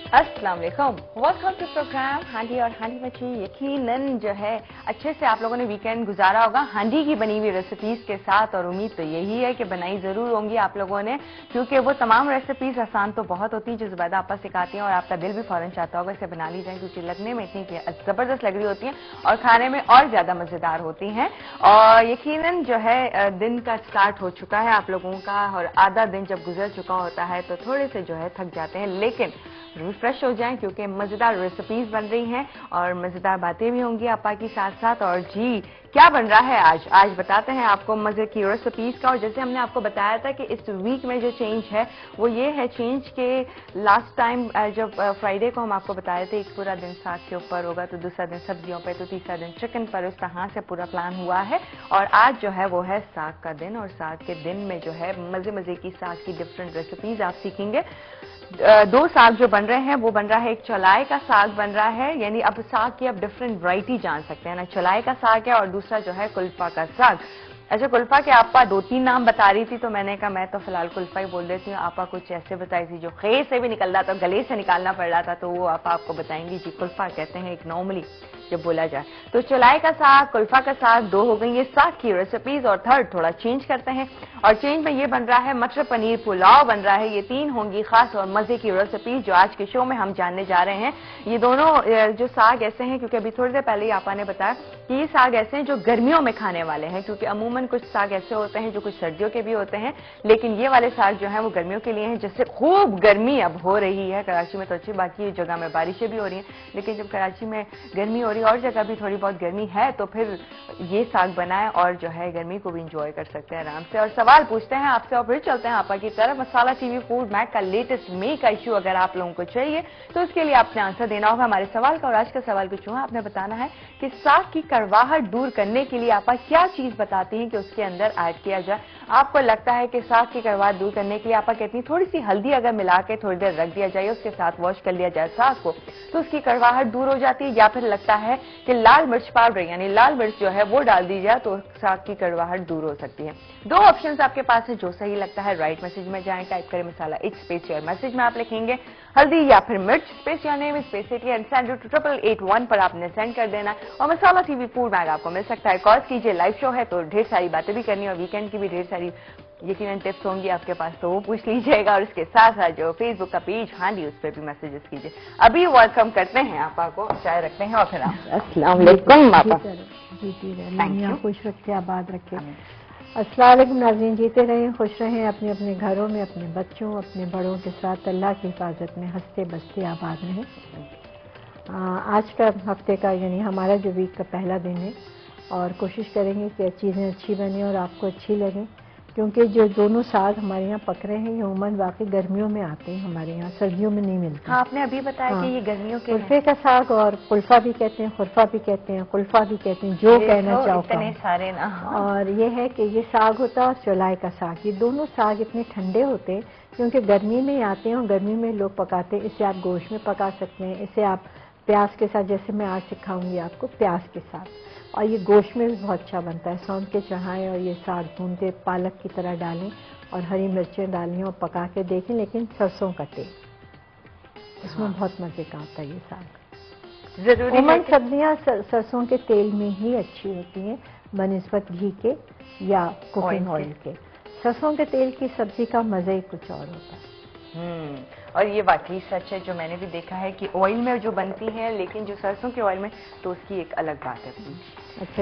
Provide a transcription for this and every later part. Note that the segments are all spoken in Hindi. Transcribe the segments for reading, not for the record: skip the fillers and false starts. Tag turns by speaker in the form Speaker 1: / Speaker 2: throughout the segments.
Speaker 1: अस्सलाम वालेकुम, वेलकम टू प्रोग्राम हांडी और हांडी बच्ची। यकीनन जो है अच्छे से आप लोगों ने वीकेंड गुजारा होगा हांडी की बनी हुई रेसिपीज के साथ, और उम्मीद तो यही है कि बनाई जरूर होंगी आप लोगों ने, क्योंकि वो तमाम रेसिपीज आसान तो बहुत होती है जो जुबैदा आपा सिखाती हैं और आपका दिल भी फौरन चाहता होगा इसे बना ली जाए, क्योंकि लगने में इतनी जबरदस्त लग रही होती हैं और खाने में और ज्यादा मजेदार होती हैं। और यकीनन जो है दिन का स्टार्ट हो चुका है आप लोगों का, और आधा दिन जब गुजर चुका होता है तो थोड़े से जो है थक जाते हैं, लेकिन रिफ्रेश हो जाएं क्योंकि मजेदार रेसिपीज बन रही हैं और मजेदार बातें भी होंगी आपा की साथ साथ। और जी क्या बन रहा है आज बताते हैं आपको मजे की रेसिपीज का। और जैसे हमने आपको बताया था कि इस वीक में जो चेंज है वो ये है चेंज के लास्ट टाइम जब फ्राइडे को हम आपको बताए थे एक पूरा दिन साग के ऊपर होगा, तो दूसरा दिन सब्जियों पे, तो तीसरा दिन चिकन पर, उस तरह से पूरा प्लान हुआ है। और आज जो है वो है साग का दिन, और साग के दिन में जो है मजे मजे की साग की डिफरेंट रेसिपीज आप सीखेंगे। दो साग जो बन रहे हैं वो बन रहा है, एक चौलाई का साग बन रहा है, यानी अब साग की आप डिफरेंट वैरायटी जान सकते हैं ना, चौलाई का साग है, और दूसरा जो है कुल्फा का साग। अच्छा, कुल्फा के आपा दो तीन नाम बता रही थी तो मैंने कहा मैं तो फिलहाल कुल्फा ही बोल देती हूँ। आपा कुछ ऐसे बताई थी जो खे से भी निकल रहा था, गले से निकालना पड़ रहा था, तो वो आपको बताएंगी। जी कुल्फा कहते हैं एक नॉर्मली जब बोला जाए। तो चौलाई का साग, कुल्फा का साग, दो हो गई ये साग की रेसिपीज। और थर्ड थोड़ा चेंज करते हैं, और चेंज में ये बन रहा है मटर पनीर पुलाव बन रहा है। ये तीन होंगी खास और मजे की रेसिपीज जो आज के शो में हम जानने जा रहे हैं। ये दोनों जो साग ऐसे हैं, क्योंकि अभी थोड़ी देर पहले ही आपा ने बताया कि ये साग ऐसे हैं जो गर्मियों में खाने वाले हैं, क्योंकि अमूमन कुछ साग ऐसे होते हैं जो कुछ सर्दियों के भी होते हैं, लेकिन ये वाले साग जो है वो गर्मियों के लिए हैं। जिससे खूब गर्मी अब हो रही है कराची में, तो अच्छी बाकी जगह में बारिशें भी हो रही हैं, लेकिन जब कराची में गर्मी हो रही है और जगह भी थोड़ी बहुत गर्मी है, तो फिर ये साग बनाए और जो है गर्मी को भी इंजॉय कर सकते हैं आराम से। और सवाल पूछते हैं आपसे और फिर चलते हैं आपा की तरफ। मसाला टीवी फूड मैक का लेटेस्ट मे का इश्यू अगर आप लोगों को चाहिए तो उसके लिए आपने आंसर देना होगा हमारे सवाल का। और आज का सवाल कुछ हुआ, आपने बताना है कि साग की कड़वाहट दूर करने के लिए आपा क्या चीज बताती हैं कि उसके अंदर ऐड किया जाए। आपको लगता है कि साग की कड़वाहट दूर करने के लिए आपा कहती हैं थोड़ी सी हल्दी अगर मिला के थोड़ी देर रख दिया जाए, उसके साथ वॉश कर लिया जाए साग को, तो उसकी कड़वाहट दूर हो जाती है। या फिर लगता है कि लाल मिर्च पाउडर यानी लाल मिर्च जो है वो डाल दी जाए तो साग की कड़वाहट दूर हो सकती है। दो ऑप्शंस आपके पास है, जो सही लगता है राइट मैसेज में जाएं, टाइप करें मसाला इच स्पेस योर मैसेज में आप लिखेंगे हल्दी या फिर मिर्च space your name space it and send to 8881 पर आपने सेंड कर देना। और मसाला टीवी फूड बैग आपको मिल सकता है, कॉल कीजिए, लाइव शो है तो ढेर सारी बातें भी करनी और वीकेंड की भी ढेर सारी यकीनन टिप्स होंगी आपके पास, तो वो पूछ लीजिएगा। और इसके साथ साथ जो फेसबुक का पेज हांडी उस पर भी मैसेजेस कीजिए। अभी वेलकम करते हैं आपा को, चाय रखते हैं और फिर अस्सलाम वालेकुम आपा।
Speaker 2: जी खुश रखे, आबाद रखे। अस्सलाम वालेकुम नाज़रीन, जीते रहें, खुश रहें, अपने अपने घरों में अपने बच्चों अपने बड़ों के साथ अल्लाह की हिफाजत में हंसते बसते आबाद रहें। आज का हफ्ते का यानी हमारा जो वीक का पहला दिन है, और कोशिश करेंगे कि चीज़ें अच्छी बने और आपको अच्छी लगें, क्योंकि जो दोनों साग हमारे यहाँ पक रहे हैं ये उमन वाकई गर्मियों में आते हैं, हमारे यहाँ सर्दियों में नहीं मिलते।
Speaker 1: हाँ, आपने अभी बताया कि ये गर्मियों के
Speaker 2: कुल्फे का साग, और कुल्फा भी कहते हैं, खुरफा भी कहते हैं, कुल्फा भी कहते हैं, जो कहना चाहो
Speaker 1: इतने सारे ना।
Speaker 2: और ये है कि ये साग होता है और चौलाई का साग, ये दोनों साग इतने ठंडे होते हैं क्योंकि गर्मी में आते हैं और गर्मी में लोग पकाते हैं। इसे आप गोश्त में पका सकते हैं, इसे आप प्याज के साथ, जैसे मैं आज सिखाऊंगी आपको प्याज के साथ, और ये गोश्त में भी बहुत अच्छा बनता है। सौंफ के चढ़ाएं और ये साग भून के पालक की तरह डालें और हरी मिर्चें डालें और पका के देखें, लेकिन सरसों का तेल इसमें बहुत मजे का आता है। ये साग जरूरी है, सब्जियां सरसों के तेल में ही अच्छी होती हैं बनिस्बत घी के या कुकिंग ऑयल के। सरसों के तेल की सब्जी का मजा ही कुछ और होता है।
Speaker 1: और ये वाकई सच है, जो मैंने भी देखा है कि ऑयल में जो बनती है, लेकिन जो सरसों के ऑयल में तो उसकी एक अलग बात है।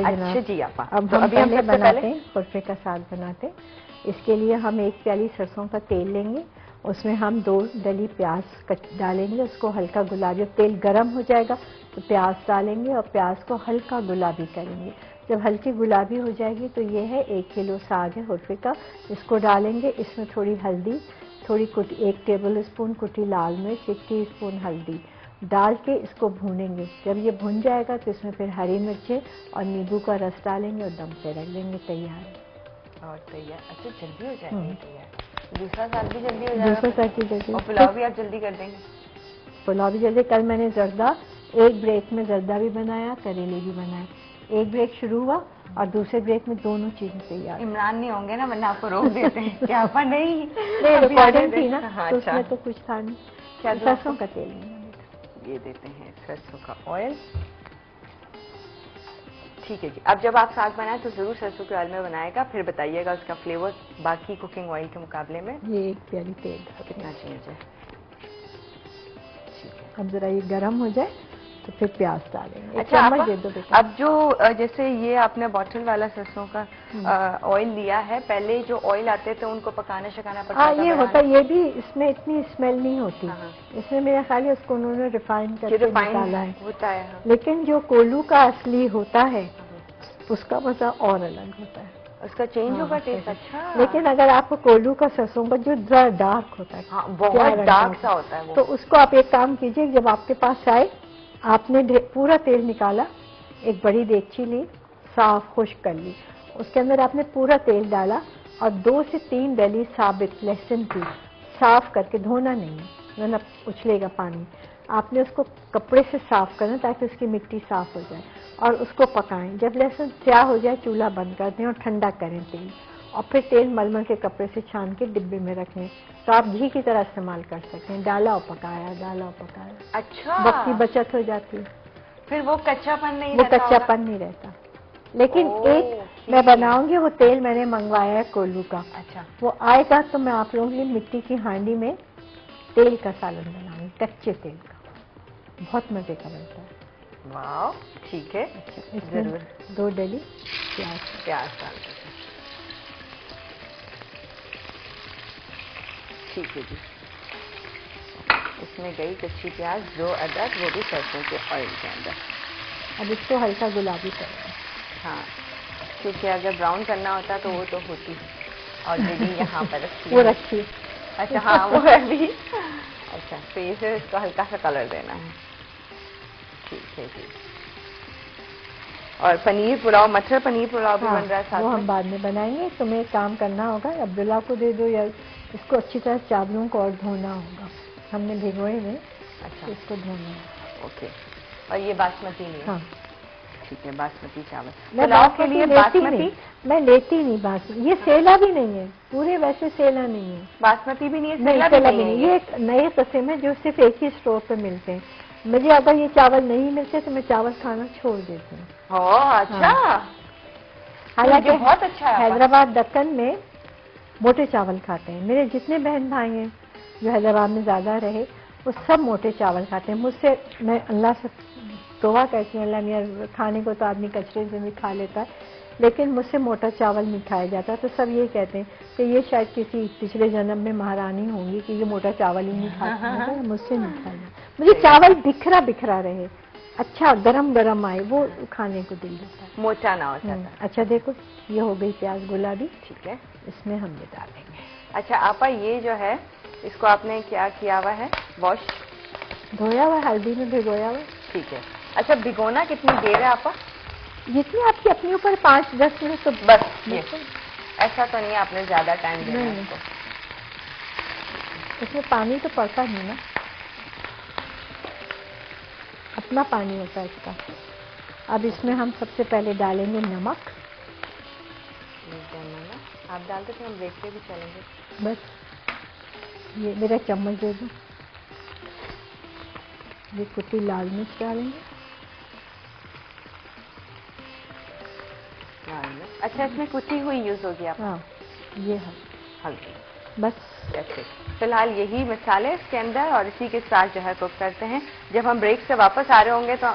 Speaker 2: अच्छा
Speaker 1: जी आपा,
Speaker 2: अब हम पहले बनाते हैं कुल्फे का साग बनाते हैं। इसके लिए हम एक प्याली सरसों का तेल लेंगे, उसमें हम 2 डली प्याज डालेंगे, उसको हल्का गुलाबी, तेल गर्म हो जाएगा तो प्याज डालेंगे और प्याज को हल्का गुलाबी करेंगे। जब हल्की गुलाबी हो जाएगी तो ये है 1 किलो साग है हुर्फे का, इसको डालेंगे। इसमें थोड़ी हल्दी, थोड़ी 1 टेबल स्पून कुटी लाल मिर्च, 1 टीस्पून हल्दी डाल के इसको भूनेंगे। जब ये भुन जाएगा तो इसमें फिर हरी मिर्चें और नींबू का रस डालेंगे और दम पे रख लेंगे, तैयार।
Speaker 1: और तैयार, अच्छा जल्दी हो जाएगा तैयार। दूसरा साग भी जल्दी हो जाएगा,
Speaker 2: दूसरा साग भी जल्दी,
Speaker 1: और पुलाव भी आप जल्दी कर देंगे।
Speaker 2: पुलाव भी जल्दी। कल मैंने जर्दा, एक ब्रेक में जर्दा भी बनाया, करेले भी बनाए। एक ब्रेक शुरू हुआ और दूसरे ब्रेक में दोनों चीजें तैयार।
Speaker 1: इमरान नहीं होंगे ना, वरना आपको रोक देते हैं क्या? आपा नहीं
Speaker 2: रिकॉर्डिंग थी ना, तो उसमें तो कुछ था नहीं।
Speaker 1: क्या
Speaker 2: सरसों का तेल नहीं,
Speaker 1: ये देते हैं सरसों का ऑयल। ठीक है जी। अब जब आप साग बनाए तो जरूर सरसों के ऑयल में बनाएगा, फिर बताइएगा उसका फ्लेवर बाकी कुकिंग ऑयल के मुकाबले में।
Speaker 2: ये 1 प्याली तेल
Speaker 1: कितना चाहिए जाए। ठीक है।
Speaker 2: अब जरा ये गर्म हो जाए तो फिर प्याज डालेंगे।
Speaker 1: अच्छा
Speaker 2: चम्मच दे दो बेटा।
Speaker 1: अब जो जैसे ये आपने बॉटल वाला सरसों का ऑयल लिया है, पहले जो ऑयल आते थे उनको पकाना शकाना पड़ता था।
Speaker 2: ये होता, ये भी इसमें इतनी स्मेल नहीं होती। इसमें मेरा ख्याल है उसको उन्होंने रिफाइन करके निकाला है
Speaker 1: होता है।
Speaker 2: लेकिन जो कोल्हू का असली होता है उसका मजा और अलग होता है,
Speaker 1: उसका चेंज होगा टेस्ट। अच्छा,
Speaker 2: लेकिन अगर आपको कोल्हू का सरसों का जो जरा डार्क होता है,
Speaker 1: बहुत डार्क सा होता है वो,
Speaker 2: तो उसको आप एक काम कीजिए, जब आपके पास आए आपने पूरा तेल निकाला, एक बड़ी देगची ली, साफ खुश्क कर ली, उसके अंदर आपने पूरा तेल डाला और 2 से 3 डली साबित लहसुन की, साफ करके, धोना नहीं है वरना उछलेगा पानी, आपने उसको कपड़े से साफ करना ताकि उसकी मिट्टी साफ हो जाए और उसको पकाएं। जब लहसुन स्याह हो जाए चूल्हा बंद कर दें और ठंडा करें तेल, और फिर तेल मलमल के कपड़े से छान के डिब्बे में रख लें, तो आप घी की तरह इस्तेमाल कर सकते हैं। डाला और पकाया, डाला और पकाया।
Speaker 1: अच्छा,
Speaker 2: वक्त की बचत हो जाती है,
Speaker 1: फिर वो कच्चापन नहीं
Speaker 2: वो
Speaker 1: रहता,
Speaker 2: कच्चापन नहीं रहता। लेकिन एक मैं बनाऊंगी, वो तेल मैंने मंगवाया है कोल्हू का।
Speaker 1: अच्छा,
Speaker 2: वो आएगा तो मैं आप लोगों के लिए मिट्टी की हांडी में तेल का सालन बनाऊंगी, कच्चे तेल का, बहुत मजे का बनता है।
Speaker 1: वाह, ठीक है।
Speaker 2: अच्छा, इसमें 2 डली प्याज
Speaker 1: डाल देते हैं। ठीक है जी। इसमें गई कच्ची प्याज, 2 अदरक, वो भी सरसों के ऑयल के अंदर।
Speaker 2: अब इसको हल्का गुलाबी करेंगे।
Speaker 1: हाँ, क्योंकि अगर ब्राउन करना होता तो वो तो होती ऑलरेडी यहाँ पर रखी
Speaker 2: वो रखी।
Speaker 1: अच्छा, हाँ वो है भी। अच्छा, तो ये फिर इसको हल्का सा कलर देना है। ठीक है जी। और पनीर पुलाव, मटर पनीर पुलाव भी बन रहा है साथ में।
Speaker 2: वो हम बाद में बनाएंगे। तुम्हें एक काम करना होगा, अब्दुल्ला को दे दो, या इसको अच्छी तरह चावलों को और धोना होगा, हमने भिगोए में। अच्छा, इसको धोना है।
Speaker 1: ओके। और ये बासमती नहीं है?
Speaker 2: हाँ,
Speaker 1: ठीक है, बासमती चावल।
Speaker 2: पुलाव के लिए बासमती मैं लेती नहीं, बासमती ये सेला भी नहीं है, पूरे वैसे सेला नहीं है,
Speaker 1: बासमती भी नहीं है,
Speaker 2: सेला भी नहीं है। ये एक नए किस्म है जो सिर्फ एक ही स्टोर पे मिलते हैं। मुझे अगर ये चावल नहीं मिलते तो मैं चावल खाना छोड़ देती हूँ।
Speaker 1: अच्छा,
Speaker 2: हालांकि
Speaker 1: बहुत अच्छा है।
Speaker 2: हैदराबाद दक्कन में मोटे चावल खाते हैं। मेरे जितने बहन भाई हैं जो हैदराबाद में ज्यादा रहे, वो सब मोटे चावल खाते हैं। मुझसे, मैं अल्लाह से दुआ करती हूँ, अल्लाह मियां, खाने को तो आदमी कचरे से भी खा लेता है, लेकिन मुझसे मोटा चावल नहीं खाया जाता। तो सब ये कहते हैं कि ये शायद किसी पिछले जन्म में महारानी होंगी कि ये मोटा चावल ही नहीं खाती। मुझसे नहीं खाया, मुझे चावल बिखरा बिखरा रहे, अच्छा गरम गरम आए, वो खाने को दिल देता है,
Speaker 1: मोटा ना हो जाता।
Speaker 2: अच्छा, देखो ये हो गई प्याज गुलाबी।
Speaker 1: ठीक है,
Speaker 2: इसमें हम ये डालेंगे।
Speaker 1: अच्छा आपा, ये जो है इसको आपने क्या किया हुआ है? वॉश,
Speaker 2: धोया हुआ, हल्दी में भिगोया हुआ।
Speaker 1: ठीक है। अच्छा, भिगोना कितनी देर है आपा?
Speaker 2: जितनी आपकी अपने ऊपर, 5-10 मिनट तो
Speaker 1: बस। ये ऐसा तो नहीं है आपने ज्यादा टाइम देना है इसको?
Speaker 2: इसमें पानी तो पड़ता नहीं ना, अपना पानी होता है इसका। अब इसमें हम सबसे पहले डालेंगे नमक।
Speaker 1: आप डालते थे, हम देखते भी चलेंगे।
Speaker 2: बस, ये मेरा चम्मच दे दो। ये कुटी लाल मिर्च डालेंगे।
Speaker 1: अच्छा, इसमें कुटी हुई यूज होगी आप?
Speaker 2: हाँ, ये
Speaker 1: हल्दी,
Speaker 2: बस।
Speaker 1: फिलहाल यही मसाले इसके अंदर, और इसी के साथ जो है कुक करते हैं। जब हम ब्रेक से वापस आ रहे होंगे तो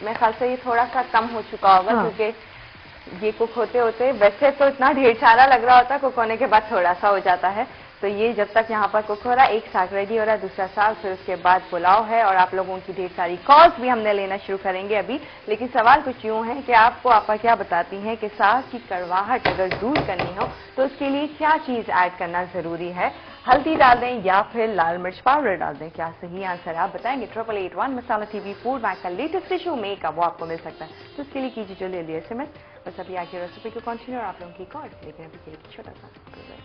Speaker 1: मेरे ख्याल से ये थोड़ा सा कम हो चुका होगा। हाँ। क्योंकि ये कुक होते होते वैसे तो इतना ढेर सारा लग रहा होता है, कुक होने के बाद थोड़ा सा हो जाता है। तो ये जब तक यहाँ पर कुक हो रहा है, एक साग रेडी हो रहा है, दूसरा साग, फिर उसके बाद पुलाव है, और आप लोगों की ढेर सारी कॉल्स भी हमने लेना शुरू करेंगे अभी। लेकिन सवाल कुछ यूं है कि आपको आपा क्या बताती हैं कि साग की कड़वाहट अगर दूर करनी हो तो उसके लिए क्या चीज ऐड करना जरूरी है? हल्दी डाल दें या फिर लाल मिर्च पाउडर डाल दें? क्या सही आंसर आप बताएंगे? 8881 मसाला टीवी फूड बैंक का लेटेस्ट इशू मेक वो आपको मिल सकता है। तो उसके लिए कीजिए जो ले लिया SMS। बस अभी आगे रेसिपी को कंटिन्यू और आप लोगों की कॉल, लेकिन अभी के लिए छोटा सा प्रोग्राम।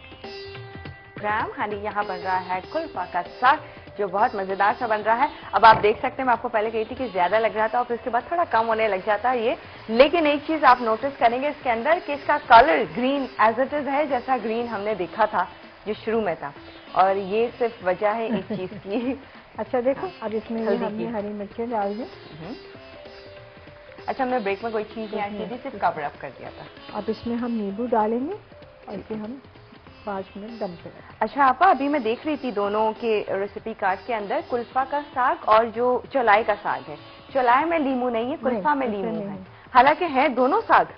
Speaker 1: हाँ, यहाँ बन रहा है कुल्फा का साग, जो बहुत मजेदार सा बन रहा है। अब आप देख सकते हैं, मैं आपको पहले कही थी कि ज्यादा लग रहा था और फिर उसके बाद थोड़ा कम होने लग जाता है ये। लेकिन एक चीज आप नोटिस करेंगे इसके अंदर कि इसका colour green as it is है, जैसा ग्रीन हमने देखा था जो शुरू में था। और ये सिर्फ वजह है एक चीज की।
Speaker 2: अच्छा देखो, अब इसमें ये हमने हरी मिर्चें डाल दी।
Speaker 1: अच्छा, हमने ब्रेक में कोई चीज नहीं ऐड की थी, सिर्फ कवर अप कर दिया था।
Speaker 2: अब इसमें हम नींबू डालेंगे और इसे हम 5 मिनट दम पे रखें।
Speaker 1: अच्छा आपा, अभी मैं देख रही थी दोनों के रेसिपी कार्ड के अंदर कुल्फा का साग और जो चौलाई का साग है। चौलाई में लीमू नहीं है, कुल्फा में लीमू है, हालांकि है दोनों साग।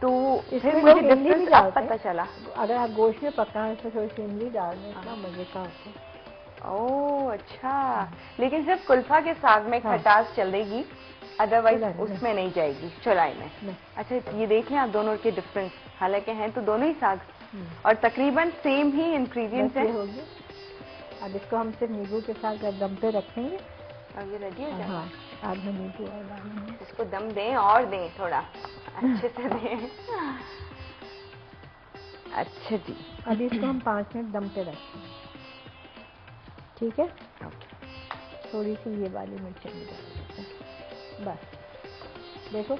Speaker 1: तो
Speaker 2: इसमें
Speaker 1: मुझे डिफरेंस अब पता चला।
Speaker 2: अगर आप गोश्त में पकाएं तो थोड़ी सी इमली डाल दें, इतना मजे का होता है।
Speaker 1: ओह अच्छा, लेकिन सिर्फ कुल्फा के साग में खटास चलेगी, अदरवाइज उसमें नहीं जाएगी चौलाई में। अच्छा, ये देख लें आप दोनों के डिफरेंस, हालांकि हैं तो दोनों ही साग और तकरीबन सेम ही इंग्रेडिएंट्स हैं।
Speaker 2: अब इसको हम सिर्फ नींबू के साथ दम पे रखेंगे।
Speaker 1: अब ये रेडी हो जाएगा।
Speaker 2: हाँ, आधा नींबू और डालेंगे।
Speaker 1: इसको दम दें और दें, थोड़ा अच्छे से दें। अच्छा जी,
Speaker 2: अभी इसको हम 5 मिनट दम पे रखेंगे, ठीक है। थोड़ी सी ये वाली मिर्चें भी डाल देते हैं, बस देखो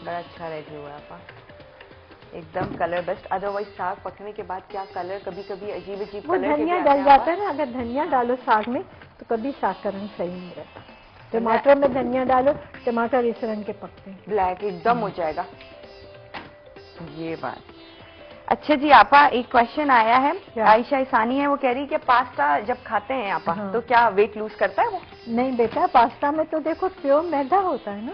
Speaker 1: बड़ा अच्छा रेडी हुआ आपा, एकदम कलर बेस्ट। अदरवाइज साग पकने के बाद क्या कलर, कभी कभी अजीब अजीब कलर के
Speaker 2: धनिया डल जाता है ना। अगर धनिया डालो साग में तो कभी साग का रंग सही नहीं रहता। टमाटर में धनिया डालो, टमाटर इस रंग के पकते हैं,
Speaker 1: ब्लैक एकदम हो जाएगा। ये बात। अच्छा जी आपा, एक क्वेश्चन आया है, आयशा इसानी है, वो कह रही कि पास्ता जब खाते हैं आपा तो क्या वेट लूज करता है वो?
Speaker 2: नहीं बेटा, पास्ता में तो देखो प्योर मैदा होता है ना,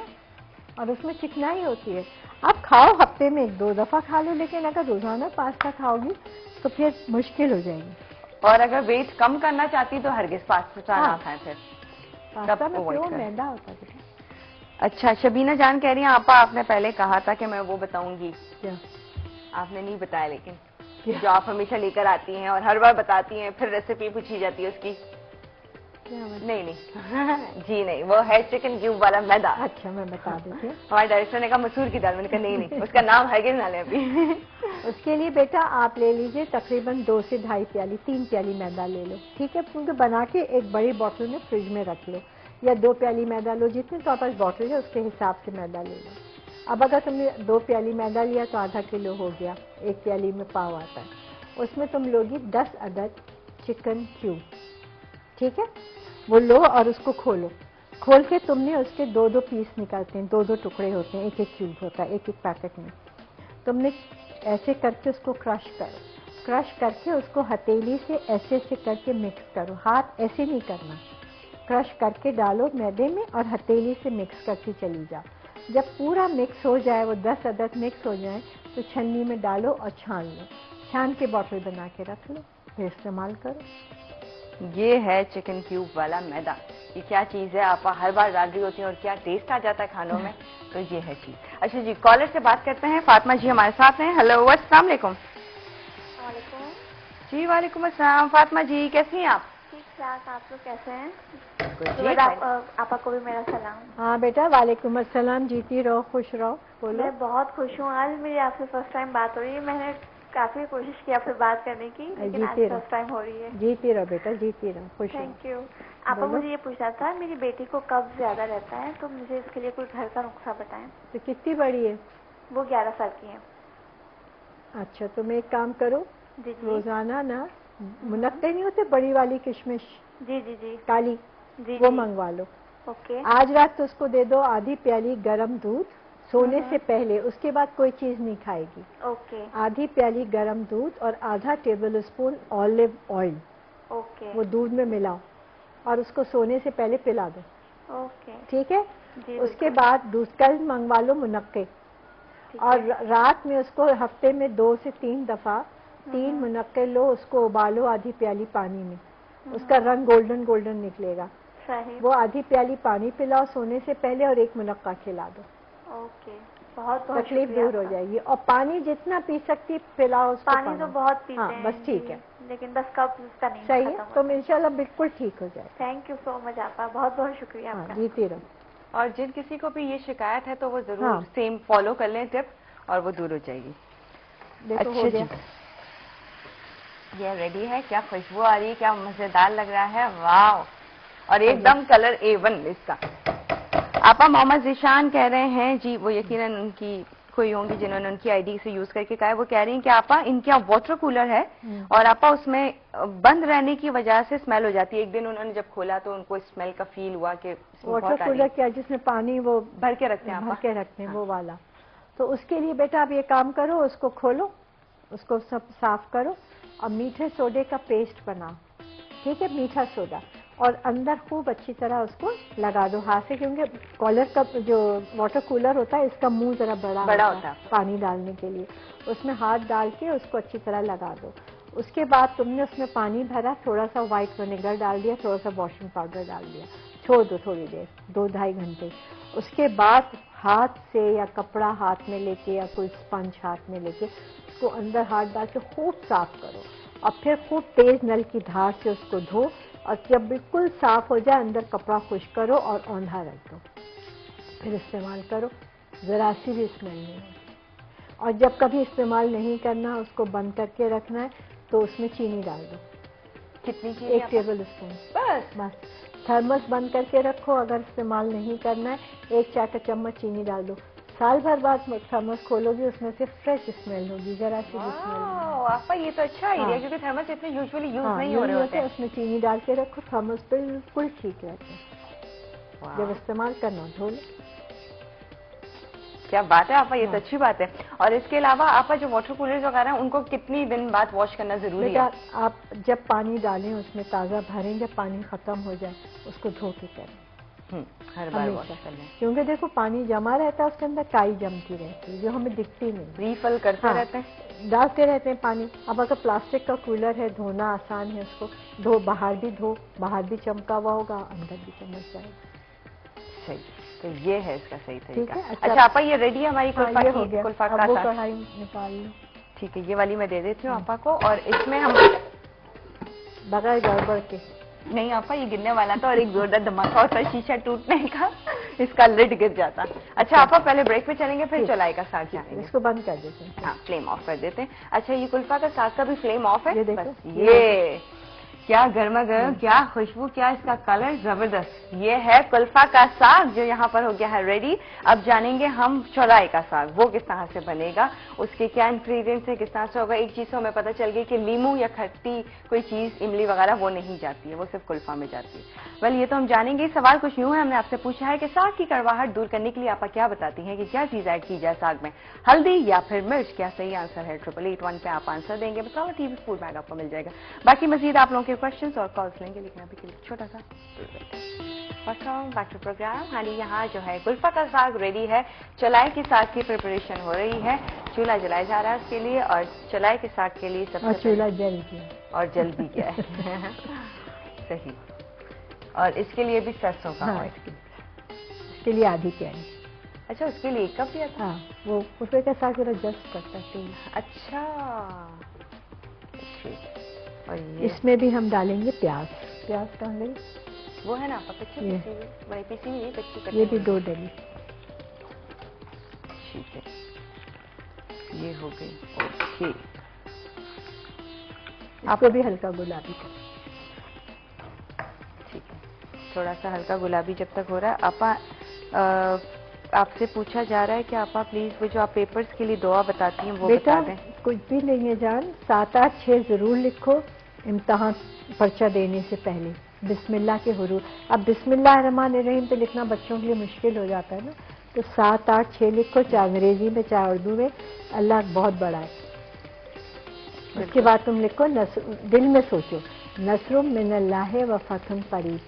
Speaker 2: और उसमें चिकनाई होती है। आप खाओ, हफ्ते में 1-2 दफा खा लो, लेकिन अगर रोजाना पास्ता खाओगी तो फिर मुश्किल हो जाएगी।
Speaker 1: और अगर वेट कम करना चाहती तो हरगिज पास्ता ना खाएं, फिर
Speaker 2: पास्ता में प्योर मैदा होता है।
Speaker 1: अच्छा, शबीना जान कह रही है आपा आपने पहले कहा था कि मैं वो बताऊंगी,
Speaker 2: क्या
Speaker 1: आपने नहीं बताया, लेकिन जो आप हमेशा लेकर आती हैं और हर बार बताती हैं, फिर रेसिपी पूछी जाती है उसकी। नहीं नहीं जी नहीं, वो है चिकन क्यूब वाला मैदा।
Speaker 2: अच्छा, मैं बता देती हूँ।
Speaker 1: हमारे डायरेक्टर ने कहा मसूर की दाल, मैंने कहा नहीं नहीं, उसका नाम हरगिज ना ले अभी।
Speaker 2: उसके लिए बेटा आप ले लीजिए तकरीबन 2 से 2.5 प्याली, 3 प्याली मैदा ले लो, ठीक है। क्योंकि बना के एक बड़ी बोतल में फ्रिज में रख लो, या 2 प्याली मैदा लो, जितने तो पास बोतल है उसके हिसाब से मैदा ले लो। अब अगर तुमने 2 प्याली मैदा लिया तो आधा किलो हो गया, 1 प्याली में पाव आता है। उसमें तुम लोगी 10 अदद चिकन क्यूब, ठीक है। वो लो और उसको खोलो, खोल के तुमने उसके 2-2 पीस निकालते हैं, 2-2 टुकड़े होते हैं, 1-1 क्यूब होता है 1-1 पैकेट में। तुमने ऐसे करके उसको क्रश करो, क्रश करके उसको हथेली से ऐसे ऐसे करके मिक्स करो, हाथ ऐसे नहीं करना, क्रश करके डालो मैदे में और हथेली से मिक्स करके चली जाओ। जब पूरा मिक्स हो जाए, वो 10 अदद मिक्स हो जाए, तो छन्नी में डालो और छान लो, छान के बोतल बना के रख लो, फिर इस्तेमाल करो।
Speaker 1: ये है चिकन क्यूब वाला मैदा। ये क्या चीज है, आप हर बार डाल रही होती हैं और क्या टेस्ट आ जाता है खानों में, तो ये है चीज। अच्छा जी, कॉलर से बात करते हैं, फातिमा जी हमारे साथ हैं। हेलो, अस्सलाम वालेकुम। जी वालेकुम अस्सलाम। फातिमा जी कैसी हैं आप?
Speaker 3: ठीक ठाक, आप लोग कैसे हैं?
Speaker 1: आपा
Speaker 3: को भी मेरा सलाम।
Speaker 2: हाँ बेटा, वालेकुम अस्सलाम, जीती रहो, खुश रहो। बोलो।
Speaker 3: मैं बहुत खुश हूँ, आज मेरी आपसे फर्स्ट टाइम बात हो रही है। मैंने काफी कोशिश की आपसे बात करने की, लेकिन आज फर्स्ट टाइम हो रही है।
Speaker 2: जीती रहो बेटा, जीती रहो, खुश रहो।
Speaker 3: Thank you. आपा मुझे ये पूछना था, मेरी बेटी को कब्ज ज्यादा रहता है, तो मुझे इसके लिए कोई घर का नुस्खा बताएं।
Speaker 2: तो कितनी बड़ी है?
Speaker 3: वो 11 साल की है।
Speaker 2: अच्छा, तुम एक काम करो,
Speaker 3: जी जी।
Speaker 2: रोजाना ना मुनक्के नहीं होते बड़ी वाली किशमिश,
Speaker 3: जी जी जी,
Speaker 2: काली,
Speaker 3: जी
Speaker 2: वो मंगवा लो।
Speaker 3: ओके।
Speaker 2: आज रात तो उसको दे दो आधी प्याली गरम दूध सोने से पहले, उसके बाद कोई चीज नहीं खाएगी।
Speaker 3: ओके।
Speaker 2: आधी प्याली गरम दूध और आधा table spoon olive oil,
Speaker 3: okay,
Speaker 2: वो दूध में मिलाओ और उसको सोने से पहले पिला दो।
Speaker 3: ओके,
Speaker 2: ठीक है।
Speaker 3: जी।
Speaker 2: उसके बाद दूध कल मंगवा लो मुनक्के, और रात में उसको हफ्ते में 2 से 3 दफा 3 मुनक्के लो, उसको उबालो आधी प्याली पानी में, उसका रंग गोल्डन गोल्डन निकलेगा।
Speaker 3: सही।
Speaker 2: वो आधी प्याली पानी पिलाओ सोने से पहले और 1 मुनक्का खिला दो।
Speaker 3: ओके, बहुत बहुत
Speaker 2: तकलीफ दूर हो जाएगी। और पानी जितना पी सकती पिलाओ उसको।
Speaker 3: पानी तो बहुत पीते हैं।
Speaker 2: बस ठीक है,
Speaker 3: लेकिन बस कब उसका नहीं
Speaker 2: सही है, तो इंशाल्लाह बिल्कुल ठीक हो जाए।
Speaker 3: थैंक यू सो मच आपका, बहुत बहुत शुक्रिया आपका।
Speaker 2: जीती रहो।
Speaker 1: और जिन किसी को भी ये शिकायत है तो वो जरूर सेम फॉलो कर लें टिप, और वो दूर हो जाएगी।
Speaker 2: देखो हो गया।
Speaker 1: ये रेडी है, क्या खुशबू आ रही है, क्या मजेदार लग रहा है, वाह। और एकदम कलर A1 इसका। आपा मोहम्मद जिशान कह रहे हैं जी, वो यकीनन उनकी कोई होंगी जिन्होंने उनकी आईडी से यूज करके कहा है, वो कह रही हैं कि आपा इनका वाटर कूलर है और आपा उसमें बंद रहने की वजह से स्मेल हो जाती है। एक दिन उन्होंने जब खोला तो उनको स्मेल का फील हुआ कि
Speaker 2: वाटर कूलर क्या, जिसमें पानी वो
Speaker 1: भर के रखते हैं,
Speaker 2: भर के रखते हैं, वो वाला। तो उसके लिए बेटा आप ये काम करो, उसको खोलो, उसको सब साफ करो और मीठे सोडे का पेस्ट बनाओ, ठीक है, मीठा सोडा, और अंदर खूब अच्छी तरह उसको लगा दो हाथ से, क्योंकि कॉलर का जो वाटर कूलर होता है इसका मुंह जरा बड़ा होता है पानी डालने के लिए, उसमें हाथ डाल के उसको अच्छी तरह लगा दो। उसके बाद तुमने उसमें पानी भरा, थोड़ा सा व्हाइट विनेगर डाल दिया, थोड़ा सा वॉशिंग पाउडर डाल दिया, छोड़ दो थोड़ी देर, 2-2.5 घंटे। उसके बाद हाथ से या कपड़ा हाथ में लेके या कोई स्पंज हाथ में लेके उसको अंदर हाथ डाल के खूब साफ करो और फिर खूब तेज नल की धार से उसको धो, और जब बिल्कुल साफ हो जाए अंदर कपड़ा खुश्क करो और औंधा रख दो, फिर इस्तेमाल करो, जरा सी भी स्मेल नहीं होगी। और जब कभी इस्तेमाल नहीं करना, उसको बंद करके रखना है, तो उसमें चीनी डाल दो।
Speaker 1: कितनी चीनी?
Speaker 2: 1 टेबल स्पून बस। थर्मस बंद करके रखो, अगर इस्तेमाल नहीं करना है 1 चाय का चम्मच चीनी डाल दो। साल भर बाद थर्मस खोलोगी, उसमें से फ्रेश स्मेल होगी, जरा सी भी स्मेल।
Speaker 1: आपा ये तो अच्छा आइडिया, क्योंकि थर्मस इतने यूजुअली यूज नहीं हो रहे होते हैं।
Speaker 2: उसमें चीनी डाल के रखो, थर्मस बिल्कुल ठीक रहते हैं। जब इस्तेमाल करना धो लो।
Speaker 1: क्या बात है आपा, ये तो अच्छी बात है। और इसके अलावा आपा जो वाटर कूलर्स वगैरह हैं उनको कितनी दिन बाद वॉश करना जरूरी है?
Speaker 2: आप जब पानी डालें उसमें ताज़ा भरें, जब पानी खत्म हो जाए उसको धो के करें,
Speaker 1: हर बार वॉश करना,
Speaker 2: क्योंकि देखो पानी जमा रहता है, उसके अंदर काई जमती रहती है जो हमें दिखती नहीं।
Speaker 1: रिफिल करते रहते हैं,
Speaker 2: डालते रहते हैं पानी। अब अगर प्लास्टिक का कूलर है, धोना आसान है, उसको धो, बाहर भी चमका हुआ होगा, अंदर भी चमक जाएगा।
Speaker 1: सही, तो ये है इसका सही तरीका। अच्छा आपा ये रेडी है हमारी कुल्फा की, कुल्फा का
Speaker 2: वो कढ़ाई निकाल लो।
Speaker 1: ठीक है, ये वाली मैं दे देती हूँ आपा को, और इसमें हम
Speaker 2: बगैर गड़बड़ के
Speaker 1: नहीं आपा, ये गिरने वाला था और एक जोरदार धमाका होता है, शीशा टूटने का, इसका लिड गिर जाता। अच्छा आपा पहले ब्रेक पे चलेंगे, फिर चौलाई का साग जाएंगे।
Speaker 2: इसको बंद कर देते हैं,
Speaker 1: हाँ फ्लेम ऑफ कर देते हैं। अच्छा ये कुल्फा का साग का भी फ्लेम ऑफ है,
Speaker 2: ये देखो,
Speaker 1: बस ये क्या गर्मा गर्म, क्या खुशबू, क्या इसका कलर जबरदस्त। ये है कुल्फा का साग जो यहाँ पर हो गया है रेडी। अब जानेंगे हम चौलाई का साग, वो किस तरह से बनेगा, उसके क्या इंग्रेडिएंट्स है, किस तरह से होगा। एक चीज तो हमें पता चल गई कि लीमू या खट्टी कोई चीज, इमली वगैरह वो नहीं जाती है, वो सिर्फ कुल्फा में जाती है। वेल ये तो हम जानेंगे। सवाल कुछ यूं है, हमने आपसे पूछा है कि साग की कड़वाहट दूर करने के लिए आप क्या बताती हैं कि क्या चीज ऐड की जाए साग में, हल्दी या फिर मिर्च? क्या सही आंसर है? 8881 पे आप आंसर देंगे, मसाला टीवी फूड बैग आपको मिल जाएगा। बाकी मजीद आप लोगों के क्वेश्चंस और कॉल्स लेंगे, लेकिन अभी के लिए छोटा सा बैक टू प्रोग्राम। हाँ जी, यहाँ जो है कुल्फा का साग रेडी है, चौलाई के साग की प्रिपरेशन हो रही है, चूल्हा जलाया जा रहा है उसके लिए, और चौलाई के साग के लिए सबसे
Speaker 2: चूल्हा जल गया
Speaker 1: और जल भी गया है सही। और इसके लिए भी सरसों का ऑयल,
Speaker 2: इसके लिए आधी प्याली।
Speaker 1: अच्छा उसके लिए 1 कप दिया था।
Speaker 2: हाँ, वो कुल्फे का साग जरा जस्ट करता है।
Speaker 1: अच्छा ठीक। और ये
Speaker 2: इसमें भी हम डालेंगे प्याज। प्याज डाल लेंगे,
Speaker 1: वो है ना कच्ची बड़ी पीसी हुई, कच्ची
Speaker 2: ये भी 2 डली।
Speaker 1: ठीक है, ये हो गई। ओके,
Speaker 2: आपको भी हल्का गुलाबी कर,
Speaker 1: ठीक है, थोड़ा सा हल्का गुलाबी जब तक हो रहा है। आपा आपसे पूछा जा रहा है कि आपा प्लीज वो जो आप पेपर्स के लिए दुआ बताती हैं वो बता दें।
Speaker 2: कुछ भी नहीं है जान, 7, 8, 6 जरूर लिखो इम्तहान पर्चा देने से पहले, बिस्मिल्लाह के हुरूफ। अब बिस्मिल्लाह रहमान रहीम पे लिखना बच्चों के लिए मुश्किल हो जाता है ना, तो 7, 8, 6 लिखो, चाहे अंग्रेजी में चाहे उर्दू में, अल्लाह बहुत बड़ा है। उसके बाद तुम लिखो, दिल में सोचो, नसरुम मिनल्लाह व फतहुन करीब,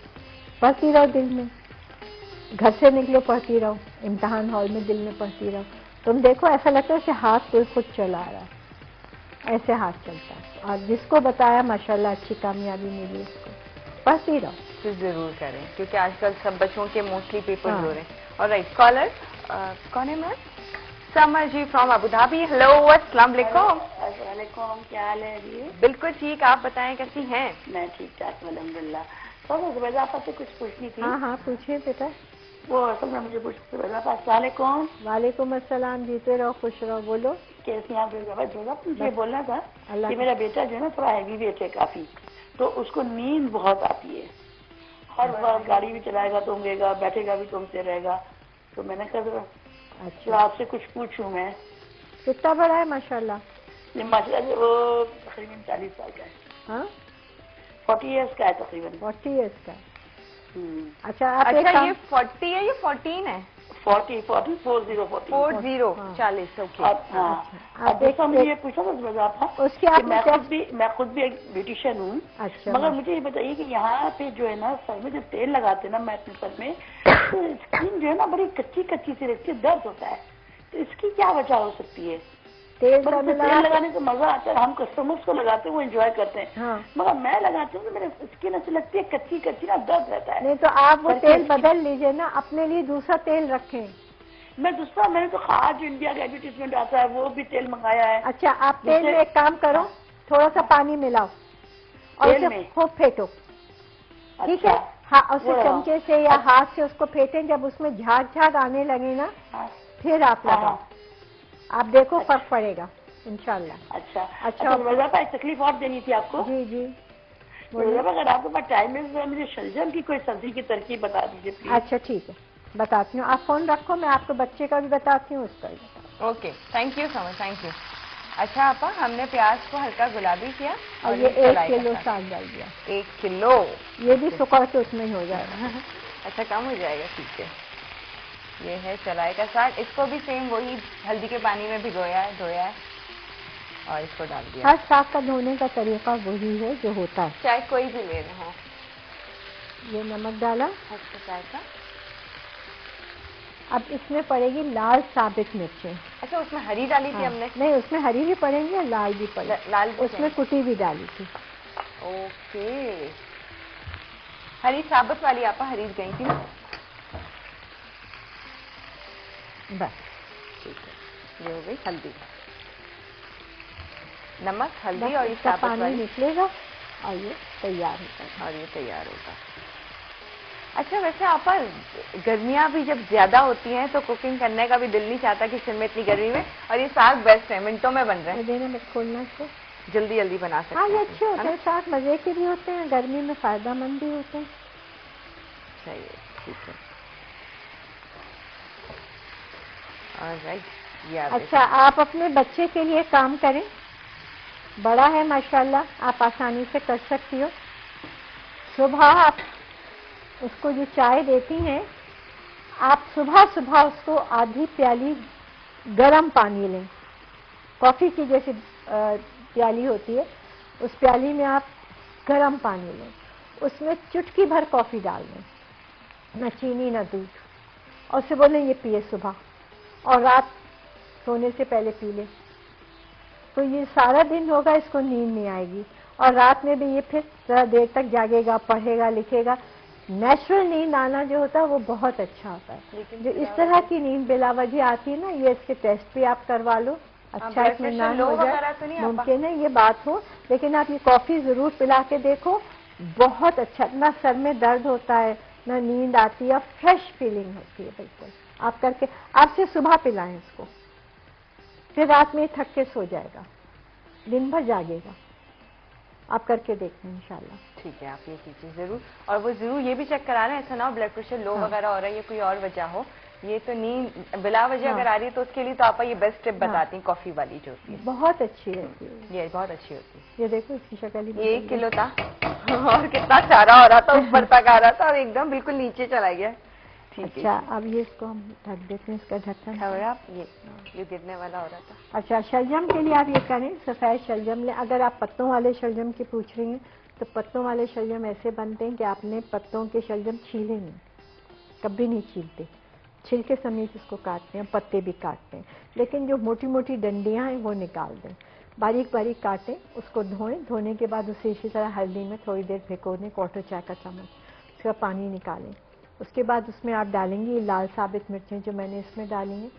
Speaker 2: पढ़ती रहो दिल में, घर से निकलो पढ़ती रहो, इम्तहान हॉल में दिल में पढ़ती रहो। तुम देखो ऐसा लगता है कि हाथ कोई खुद चला रहा है, ऐसे हाथ चलता है। और जिसको बताया माशाल्लाह अच्छी कामयाबी मिली उसको, पढ़ती रहो।
Speaker 1: तो जरूर करें, क्योंकि आजकल सब बच्चों के मोस्टली पेपर हो रहे हैं। और राइट कॉलर कौन है ma'am? Samar ji from Abu Dhabi. Hello, अस्सलाम वालेकुम।
Speaker 4: वालेकुम, क्या हाल है जी?
Speaker 1: बिल्कुल ठीक, आप बताएं कैसी हैं?
Speaker 4: मैं ठीक ठाक अल्हम्दुलिल्लाह। तो जुबैदा आपा से कुछ पूछनी थी।
Speaker 2: हाँ हाँ पूछिए बेटा।
Speaker 4: वो असल में मुझे पूछ, जुबैदा आपा अस्सलाम वालेकुम।
Speaker 2: वालेकुम अस्सलाम, जीते रहो खुश रहो, बोलो
Speaker 4: कैसी आप? मुझे बोलना था कि मेरा बेटा जो है ना थोड़ा हैवी वेट है काफी, तो उसको नींद बहुत आती है, हर बार गाड़ी भी चलाएगा तो ऊँगेगा, बैठेगा भी तो ऊँगते रहेगा। तो मैंने कहा
Speaker 2: अच्छा,
Speaker 4: जो आपसे कुछ पूछूं मैं।
Speaker 2: कितना बड़ा है माशाल्लाह?
Speaker 4: माशाल्लाह से वो तकरीबन 40 साल का है।
Speaker 2: हाँ,
Speaker 4: 40 इयर्स का है तकरीबन।
Speaker 2: 40 इयर्स का। अच्छा, आप
Speaker 1: अच्छा, ये 40 है, ये 14 है?
Speaker 4: 40 40 40
Speaker 1: 40, ओके।
Speaker 4: हाँ, अब जैसा मुझे ये पूछा था
Speaker 2: उसकी
Speaker 4: कि मैं खुद भी एक ब्यूटिशियन हूँ।
Speaker 2: अच्छा,
Speaker 4: मगर मुझे ये बताइए कि यहाँ पे जो है ना सर में जो तेल लगाते हैं ना, मैं अपने सर में, तो स्किन जो है ना बड़ी कच्ची कच्ची सी रहती है, दर्द होता है, तो इसकी क्या वजह हो सकती है?
Speaker 2: तेल
Speaker 4: लगाने से मजा आता है, हम कस्टमर्स को लगाते हैं, वो एंजॉय करते हैं।
Speaker 2: हाँ।
Speaker 4: मगर मैं लगाती हूँ तो मेरे स्किन ऐसी लगती है कच्ची कच्ची ना, दर्द रहता है।
Speaker 2: नहीं तो आप वो तेल बदल लीजिए ना, अपने लिए दूसरा तेल रखें।
Speaker 4: मैंने तो आज इंडिया का एडवर्टीजमेंट आता है वो भी तेल मंगाया है।
Speaker 2: अच्छा, आप तेल में एक काम करो, थोड़ा सा पानी मिलाओ और उसे खूब फेंटो, ठीक है? हाँ, उसे चमचे से या हाथ से उसको फेंटें, जब उसमें झाग झाग आने लगे ना, फिर आप लगाओ, आप देखो फर्क पड़ेगा इंशाल्लाह।
Speaker 4: अच्छा, रज़ा एक तकलीफ और देनी थी आपको।
Speaker 2: जी जी,
Speaker 4: अगर आपके पास टाइम है, मुझे शलजम की कोई सब्जी की तरकीब बता दीजिए प्लीज।
Speaker 2: अच्छा ठीक है, बताती हूँ, आप फोन रखो, मैं आपको बच्चे का भी बताती हूँ, उसका भी।
Speaker 1: Okay, thank you so much, thank you. अच्छा आपा, हमने प्याज को हल्का गुलाबी किया
Speaker 2: और ये 1 किलो साग डाल दिया।
Speaker 1: 1 किलो,
Speaker 2: ये भी सुखा तो उसमें ही हो जाएगा।
Speaker 1: अच्छा, कम हो जाएगा, ठीक है। ये है चलाई का साग, इसको भी सेम वही हल्दी के पानी में भिगोया है, धोया है और इसको डाल दिया।
Speaker 2: हर साग का धोने का तरीका वही है जो होता है,
Speaker 1: चाहे कोई भी ले हो।
Speaker 2: ये नमक डाला।
Speaker 1: अच्छा, चाय का।
Speaker 2: अब इसमें पड़ेगी लाल साबित मिर्चें।
Speaker 1: अच्छा, उसमें हरी डाली थी हमने?
Speaker 2: नहीं, उसमें हरी भी पड़ेंगी और लाल भी पड़ेगी।
Speaker 1: लाल भी
Speaker 2: उसमें कुटी भी डाली थी।
Speaker 1: ओके, हरी साबुत वाली आपा, हरी गई थी ना?
Speaker 2: बस
Speaker 1: ठीक है, ये हो गई हल्दी, नमक, हल्दी और ये
Speaker 2: साबुत पानी निकलेगा और ये तैयार
Speaker 1: होगा। अच्छा, वैसे आपा गर्मियाँ भी जब ज्यादा होती हैं तो कुकिंग करने का भी दिल नहीं चाहता किचन में इतनी गर्मी में, और ये साग बेस्ट है, मिनटों में बन रहा है।
Speaker 2: देना मैं खोलना इसको,
Speaker 1: जल्दी जल्दी बना सकते हैं।
Speaker 2: हाँ, ये अच्छे होते हैं साग, मजे के भी होते हैं, गर्मी में फायदेमंद भी होते हैं।
Speaker 1: चाहिए, ठीक है। ऑलराइट।
Speaker 2: अच्छा, आप अपने बच्चे के लिए काम करें, बड़ा है माशाल्लाह, आप आसानी से कर सकती हो। सुबह आप उसको जो चाय देती हैं, आप सुबह सुबह उसको आधी प्याली गरम पानी लें, कॉफी की जैसे प्याली होती है, उस प्याली में आप गरम पानी लें, उसमें चुटकी भर कॉफी डाल दें, न चीनी न दूध, और उसे बोलें ये पिए सुबह, और रात सोने से पहले पी ले, तो ये सारा दिन होगा, इसको नींद नहीं आएगी, और रात में भी ये फिर थोड़ा देर तक जागेगा, पढ़ेगा, लिखेगा। नेचुरल नींद आना जो होता है वो बहुत अच्छा होता है। जो इस तरह की नींद बिलावजह आती है ना, ये इसके टेस्ट भी आप करवा लो, अच्छा इत्मीनान हो जाए, मुमकिन है ये बात हो, लेकिन आप ये कॉफी जरूर पिला के देखो, बहुत अच्छा, ना सर में दर्द होता है, ना नींद आती है, फ्रेश फीलिंग होती है बिल्कुल। आप करके, आपसे सुबह पिलाएं इसको, फिर रात में थक के सो जाएगा, दिन भर जागेगा। आप करके देखना इंशाल्लाह।
Speaker 1: ठीक है, आप ये कीजिए जरूर, और वो जरूर ये भी चेक करा रहे हैं, ऐसा ना हो ब्लड प्रेशर लो वगैरह हो रहा है, ये कोई और वजह हो, ये तो नींद बिला वजह अगर आ रही है तो उसके लिए तो आप ये बेस्ट टिप बताती हैं, कॉफी वाली जो होती है,
Speaker 2: बहुत अच्छी रहती है,
Speaker 1: ये बहुत अच्छी होती है।
Speaker 2: ये देखो इसकी शक्ल,
Speaker 1: ये 1 किलो था और कितना चारा हो रहा था, ऊपर तक आ रहा था और एकदम बिल्कुल नीचे चला गया।
Speaker 2: अच्छा, अब ये इसको हम ढक देते हैं, इसका ढक्कन
Speaker 1: आप ये गिरने वाला हो रहा था।
Speaker 2: अच्छा, शलजम के लिए आप ये करें, सफ़ेद शलजम ले, अगर आप पत्तों वाले शलजम की पूछ रही हैं तो पत्तों वाले शलजम ऐसे बनते हैं कि आपने पत्तों के शलजम छीले नहीं, कभी नहीं छीलते, छिलके समेत इसको काटते हैं, पत्ते भी काटते हैं, लेकिन जो मोटी मोटी डंडियाँ हैं वो निकाल दें, बारीक बारीक काटें, उसको धोएं, धोने के बाद उसे इसी तरह हल्दी में थोड़ी देर भिगो दें, 1/4 चाय का चम्मच, उसका पानी निकालें। उसके बाद उसमें आप डालेंगी लाल साबित मिर्चें जो मैंने इसमें डाली हैं,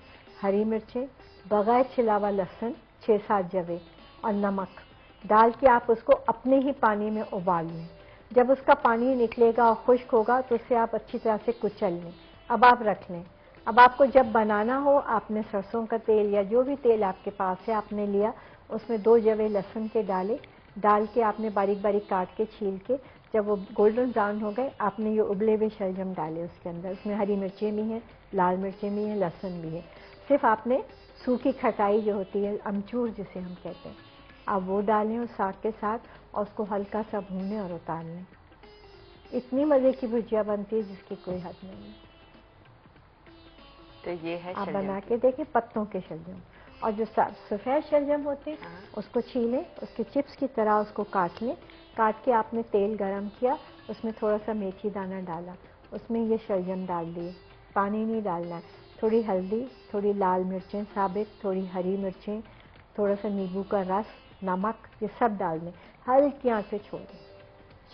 Speaker 2: हरी मिर्चें, बगैर छिलावा लहसुन 6-7 जवे और नमक डाल के आप उसको अपने ही पानी में उबाल लें। जब उसका पानी निकलेगा और खुश्क होगा तो उसे आप अच्छी तरह से कुचल लें। अब आप रख लें। अब आपको जब बनाना हो, आपने सरसों का तेल या जो भी तेल आपके पास है आपने लिया, उसमें 2 जवे लहसुन के डाले, डाल के आपने बारीक बारीक काट के छील के, जब वो गोल्डन ब्राउन हो गए, आपने ये उबले हुए शलजम डाले उसके अंदर। उसमें हरी मिर्चें भी हैं, लाल मिर्चें भी हैं, लहसुन भी है। सिर्फ आपने सूखी खटाई जो होती है, अमचूर जिसे हम कहते हैं, आप वो डालें उस साग के साथ और उसको हल्का सा भूनें और उतार लें। इतनी मज़े की भुजिया बनती है जिसकी कोई हद नहीं है।
Speaker 1: तो ये है
Speaker 2: आप बना के देखें, पत्तों के शलजम। और जो सफ़ेद शलजम होते हैं उसको छीलें, उसके चिप्स की तरह उसको काट लें। काट के आपने तेल गरम किया, उसमें थोड़ा सा मेथी दाना डाला, उसमें ये शलजम डाल दिए, पानी नहीं डालना है। थोड़ी हल्दी, थोड़ी लाल मिर्चें साबित, थोड़ी हरी मिर्चें, थोड़ा सा नींबू का रस, नमक, ये सब डाल दें, हल्की आंच पे छोड़ दें।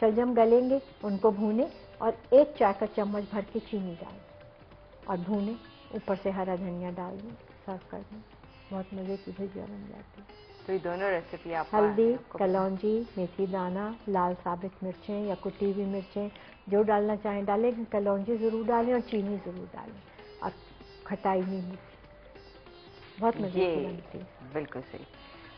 Speaker 2: शलजम गलेंगे, उनको भूनें और 1 चाय का चम्मच भर के चीनी डाल दें और भूनें। ऊपर से हरा धनिया डाल दें, सर्व कर दें। बहुत मज़े की भुजिया बन जाती है।
Speaker 1: तो ये दोनों रेसिपी आप
Speaker 2: हल्दी, कलौंजी, मेथी दाना, लाल साबित मिर्चें या कुटी हुई मिर्चें जो डालना चाहें डालें, लेकिन कलौंजी ज़रूर डालें और चीनी ज़रूर डालें और खटाई नींबू, बहुत मज़े की बनती है।
Speaker 1: बिल्कुल सही।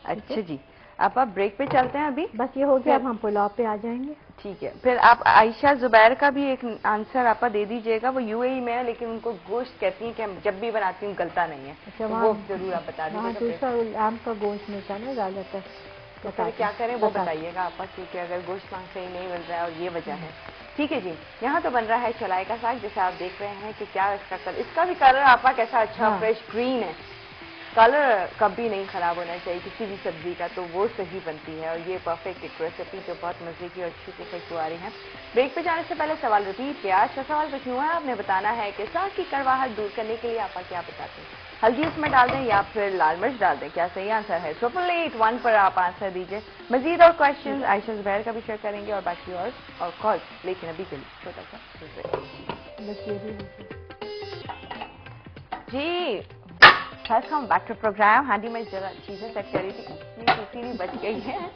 Speaker 1: अच्छा जी, आप ब्रेक पे चलते हैं अभी।
Speaker 2: बस ये हो गया, अब हम पुलाव पे आ जाएंगे।
Speaker 1: ठीक है, फिर आप आयशा जुबैर का भी एक आंसर आप दे दीजिएगा। वो यूएई में है लेकिन उनको गोश्त कहती हैं कि हम जब भी बनाती हूँ गलता नहीं है।
Speaker 2: अच्छा,
Speaker 1: तो वो जरूर आप बता दीजिएगा।
Speaker 2: दूसरा आम का गोश्त मिलता है ना ज़्यादातर,
Speaker 1: तो फिर क्या करें वो बताइएगा आप, क्योंकि अगर गोश्त वहाँ सही नहीं मिल रहा है और ये वजह है। ठीक है जी, यहाँ तो बन रहा है चौलाई का साग, जैसे आप देख रहे हैं कि क्या इसका कलर, इसका भी कलर आपका कैसा अच्छा फ्रेश ग्रीन है। कलर कभी नहीं खराब होना चाहिए किसी भी सब्जी का, तो वो सही बनती है। और ये परफेक्ट एक रेसिपी जो बहुत मजे की और अच्छी से खुशबू आ रही है। ब्रेक पे जाने से पहले सवाल रिपीट किया। आज का सवाल कुछ हुआ है, आपने बताना है कि साग की कड़वाहट दूर करने के लिए आप क्या बताते हैं। हल्दी उसमें डाल दें या फिर लाल मिर्च डाल दें, क्या सही आंसर है? 888-1 पर आप आंसर दीजिए। मजीद और क्वेश्चन आयशा जुबैर का भी शेयर करेंगे और बाकी और कॉल, लेकिन अभी के लिए छोटा सा जी। Welcome back to program. हाँ जी, मैं जरा चीजें सेट कर रही थी, इतनी बच गई है,